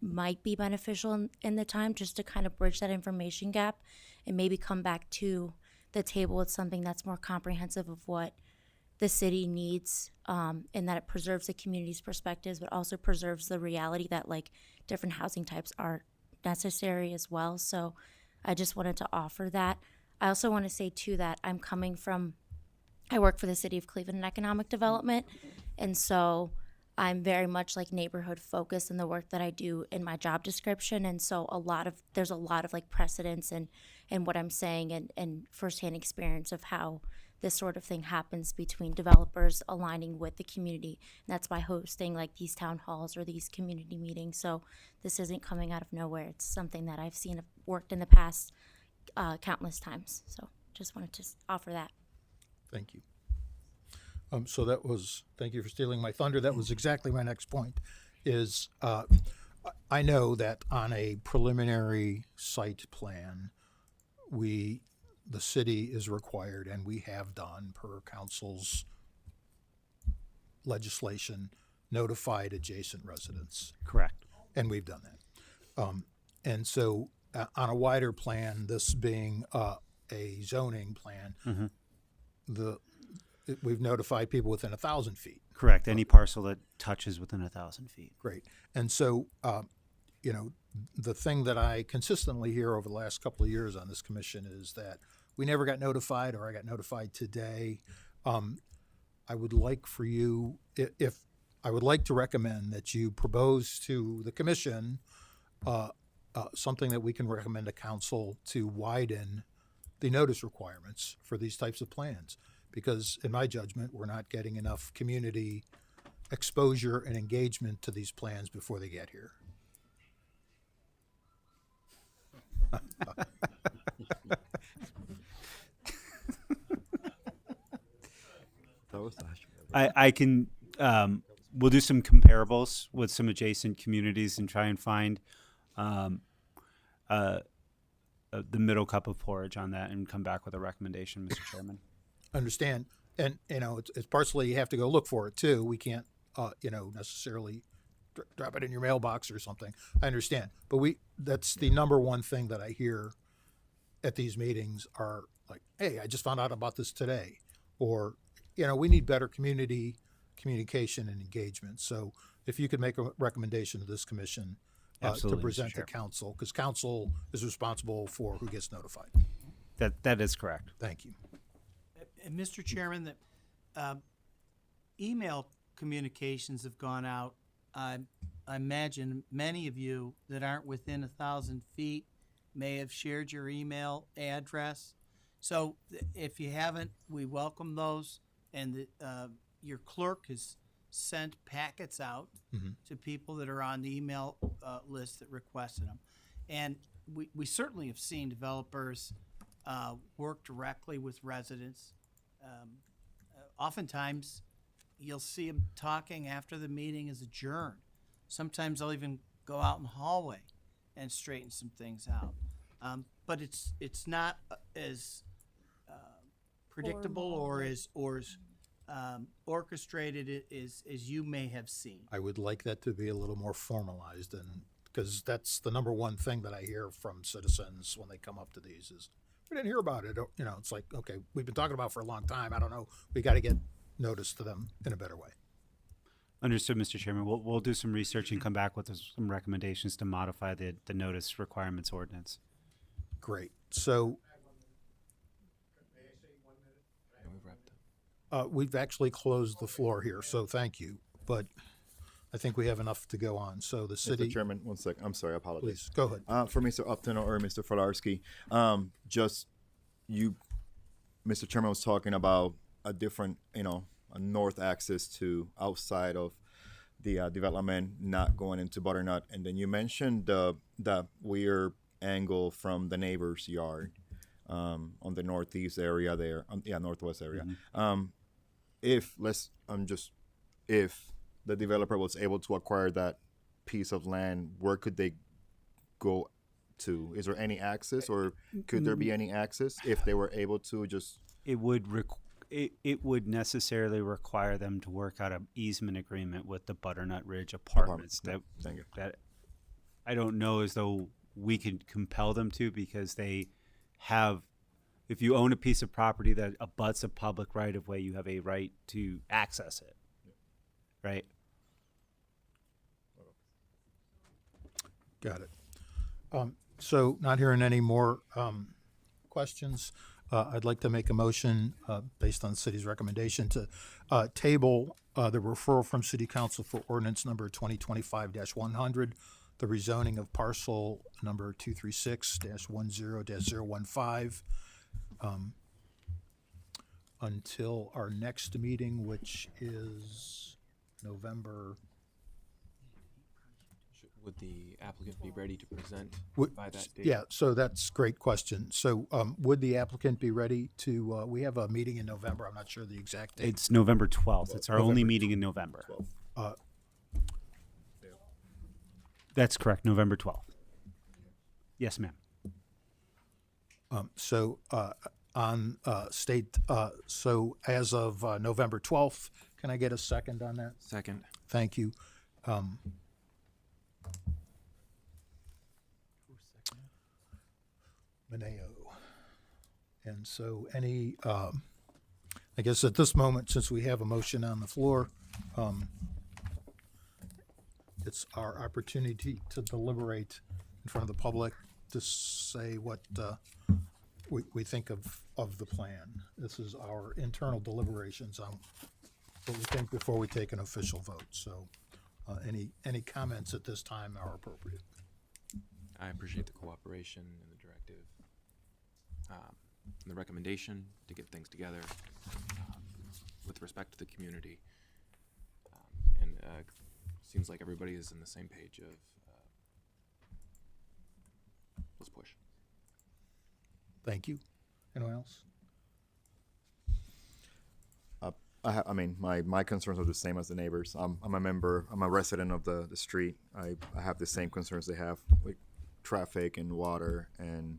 might be beneficial in the time, just to kind of bridge that information gap and maybe come back to the table with something that's more comprehensive of what the city needs, and that it preserves the community's perspectives, but also preserves the reality that like different housing types are necessary as well. So I just wanted to offer that. I also want to say too that I work for the city of Cleveland in economic development, and so I'm very much like neighborhood focused in the work that I do in my job description. And so there's a lot of like precedence and what I'm saying and firsthand experience of how this sort of thing happens between developers aligning with the community. And that's by hosting like these town halls or these community meetings. So this isn't coming out of nowhere. It's something that I've seen worked in the past countless times. So just wanted to offer that. Thank you. Thank you for stealing my thunder. That was exactly my next point, is I know that on a preliminary site plan, the city is required, and we have done per council's legislation, notified adjacent residents. Correct. And we've done that. And so on a wider plan, this being a zoning plan, we've notified people within 1,000 feet. Correct. Any parcel that touches within 1,000 feet. Great. And so you know, the thing that I consistently hear over the last couple of years on this commission is that we never got notified, or I got notified today. I would like for you, if I would like to recommend that you propose to the commission something that we can recommend to council to widen the notice requirements for these types of plans. Because in my judgment, we're not getting enough community exposure and engagement to these plans before they get here. I can, we'll do some comparables with some adjacent communities and try and find the middle cup of porridge on that and come back with a recommendation, Mr. Chairman. Understand. And, you know, it's partially you have to go look for it too. We can't, you know, necessarily drop it in your mailbox or something. I understand. But that's the number one thing that I hear at these meetings are like, hey, I just found out about this today. Or, you know, we need better community communication and engagement. So if you could make a recommendation to this commission to Absolutely, Mr. present to Chair. council, because council is responsible for who gets notified. That is correct. Thank you. And Mr. Chairman, that email communications have gone out. I imagine many of you that aren't within 1,000 feet may have shared your email address. So if you haven't, we welcome those. And your clerk has sent packets out to people that are on the email list that requested them. And we certainly have seen developers work directly with residents. Oftentimes, you'll see them talking after the meeting is adjourned. Sometimes they'll even go out in the hallway and straighten some things out. But it's not as predictable or as orchestrated as you may have seen. I would like that to be a little more formalized, and because that's the number one thing that I hear from citizens when they come up to these is, we didn't hear about it. You know, it's like, okay, we've been talking about it for a long time. I don't know. We got to get notice to them in a better way. Understood, Mr. Chairman. We'll do some research and come back with some recommendations to modify the notice requirements ordinance. Great. So we've actually closed the floor here, so thank you. But I think we have enough to go on. So the city. Mr. Chairman, one sec. I'm sorry, I apologize. Please, go ahead. For Mr. Upton or Mr. Folarsky, Mr. Chairman was talking about a different, you know, a north access to outside of the development, not going into Butternut. And then you mentioned that weird angle from the neighbor's yard on the northeast area there, northwest area. If the developer was able to acquire that piece of land, where could they go to? Is there any access, or could there be any access if they were able to just? It would necessarily require them to work out an easement agreement with the Butternut Ridge Apartments. Thank you. That I don't know as though we could compel them to, because they have. If you own a piece of property that abuts a public right of way, you have a right to access it, right? Got it. So not hearing any more questions, I'd like to make a motion based on the city's recommendation to table the referral from City Council for ordinance number 2025-100, the rezoning of parcel number 236-10-015, until our next meeting, which is November. Would the applicant be ready to present by that date? Yeah, so that's a great question. So would the applicant be ready to, we have a meeting in November, I'm not sure the exact date. It's November 12th. It's our only November meeting in November. That's correct, November 12th. Yes, ma'am. So on state, so as of November 12th, can I get a second on that? Second. Thank you. Mineo. And so any, I guess at this moment, since we have a motion on the floor, it's our opportunity to deliberate in front of the public, to say what we think of the plan. This is our internal deliberations on what we think before we take an official vote. So any comments at this time are appropriate. I appreciate the cooperation and the directive, and the recommendation to get things together with respect to the community. And seems like everybody is in the same page of let's push. Thank you. Anyone else? I mean, my concerns are the same as the neighbors. I'm a member, I'm a resident of the street. I have the same concerns they have with traffic and water and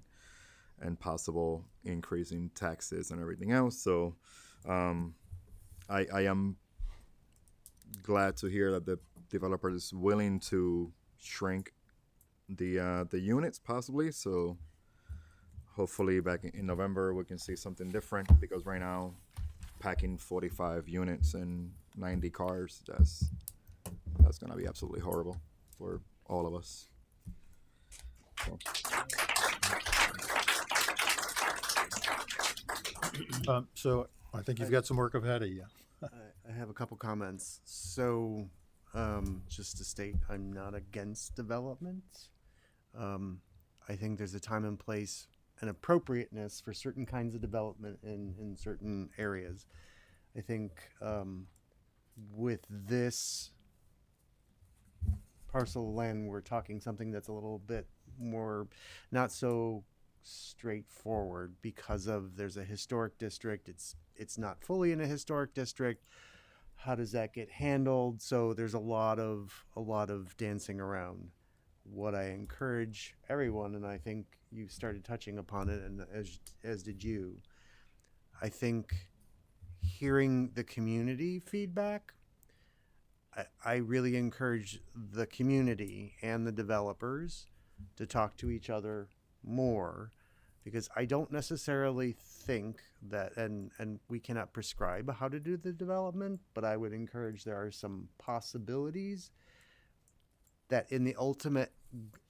possible increase in taxes and everything else. So I am glad to hear that the developer is willing to shrink the units possibly. So hopefully back in November we can see something different, because right now packing 45 units and 90 cars, that's going to be absolutely horrible for all of us. So I think you've got some work ahead of you. I have a couple comments. So, just to state, I'm not against development. I think there's a time and place and appropriateness for certain kinds of development in certain areas. I think with this parcel of land, we're talking something that's a little bit more not so straightforward, because of there's a historic district. It's not fully in a historic district. How does that get handled? So there's a lot of dancing around. What I encourage everyone, and I think you started touching upon it, and as did you, I think hearing the community feedback, I really encourage the community and the developers to talk to each other more, because I don't necessarily think that, and we cannot prescribe how to do the development, but I would encourage there are some possibilities that in the ultimate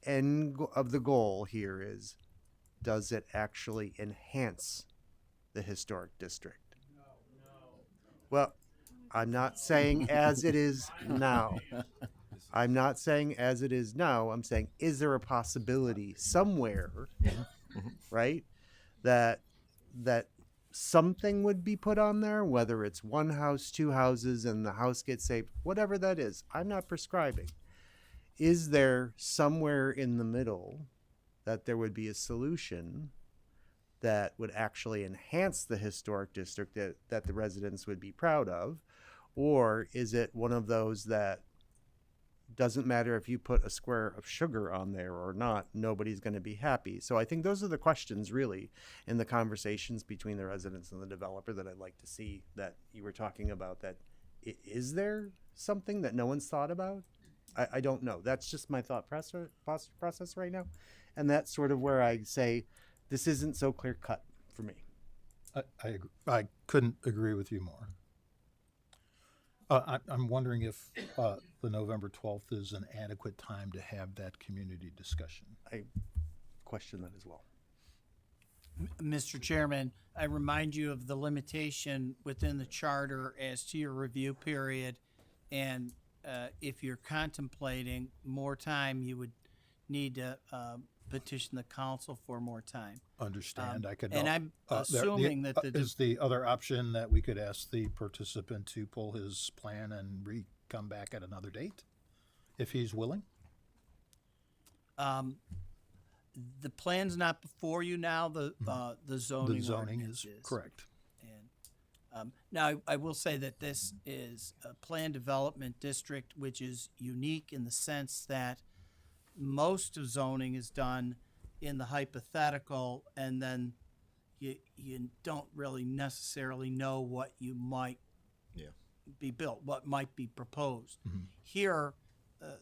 end of the goal here is, does it actually enhance the historic district? Well, I'm not saying as it is now. I'm not saying as it is now. I'm saying, is there a possibility somewhere, right, that something would be put on there, whether it's one house, two houses, and the house gets saved, whatever that is. I'm not prescribing. Is there somewhere in the middle that there would be a solution that would actually enhance the historic district that the residents would be proud of? Or is it one of those that doesn't matter if you put a square of sugar on there or not, nobody's going to be happy? So I think those are the questions really in the conversations between the residents and the developer that I'd like to see that you were talking about. That is there something that no one's thought about? I don't know. That's just my thought process right now. And that's sort of where I say this isn't so clear cut for me. I agree. I couldn't agree with you more. I'm wondering if the November 12th is an adequate time to have that community discussion. I question that as well. Mr. Chairman, I remind you of the limitation within the charter as to your review period. And if you're contemplating more time, you would need to petition the council for more time. Understand. I could. And I'm assuming that is the other option that we could ask the participant to pull his plan and come back at another date, if he's willing. The plan's not before you now. The zoning. The zoning ordinance is correct. And now I will say that this is a planned development district, which is unique in the sense that most of zoning is done in the hypothetical, and then you don't really necessarily know what you might be built, what might be proposed. Mm-hmm. Here,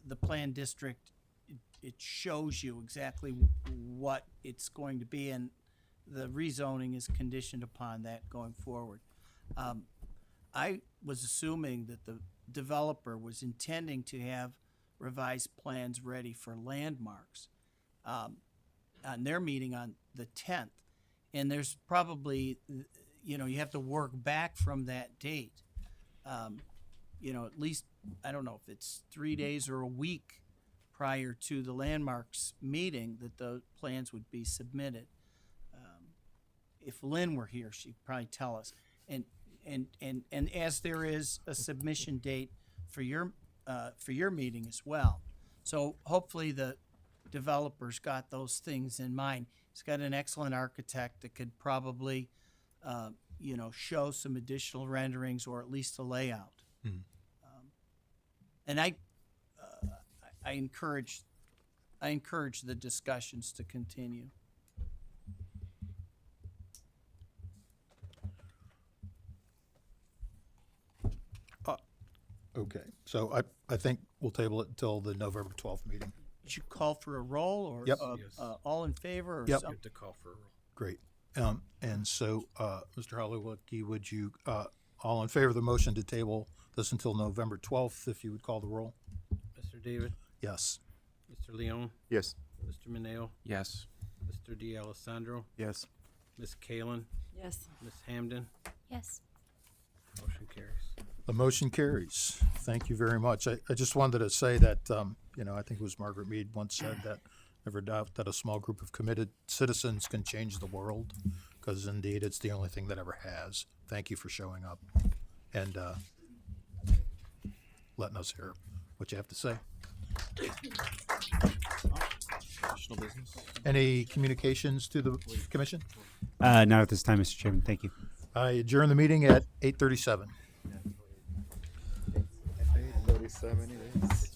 the planned district, it shows you exactly what it's going to be, and the rezoning is conditioned upon that going forward. I was assuming that the developer was intending to have revised plans ready for landmarks on their meeting on the 10th. And there's probably, you know, you have to work back from that date. You know, at least, I don't know if it's 3 days or a week prior to the landmarks meeting that the plans would be submitted. If Lynn were here, she'd probably tell us. And as there is a submission date for your meeting as well. So hopefully the developer's got those things in mind. He's got an excellent architect that could probably, you know, show some additional renderings or at least a layout. And I encourage the discussions to continue. Okay, so I think we'll table it until the November 12th meeting. You should call for a roll or Yep. all in favor or Yep. something. Have to call for a roll. Great. And so, Mr. Hollywood, would you, all in favor of the motion to table this until November 12th, if you would call the roll? Mr. David, Yes. Mr. Leon, Yes. Mr. Mineo, Yes. Mr. D'Alessandro, Yes. Ms. Kalen, Yes. Ms. Hamden, Yes. motion carries. The motion carries. Thank you very much. I just wanted to say that, you know, I think it was Margaret Mead once said that never doubt that a small group of committed citizens can change the world, because indeed it's the only thing that ever has. Thank you for showing up and letting us hear what you have to say. Additional business? Any communications to the commission? Not at this time, Mr. Chairman. Thank you. I adjourn the meeting at 8:37. 8:37 it is.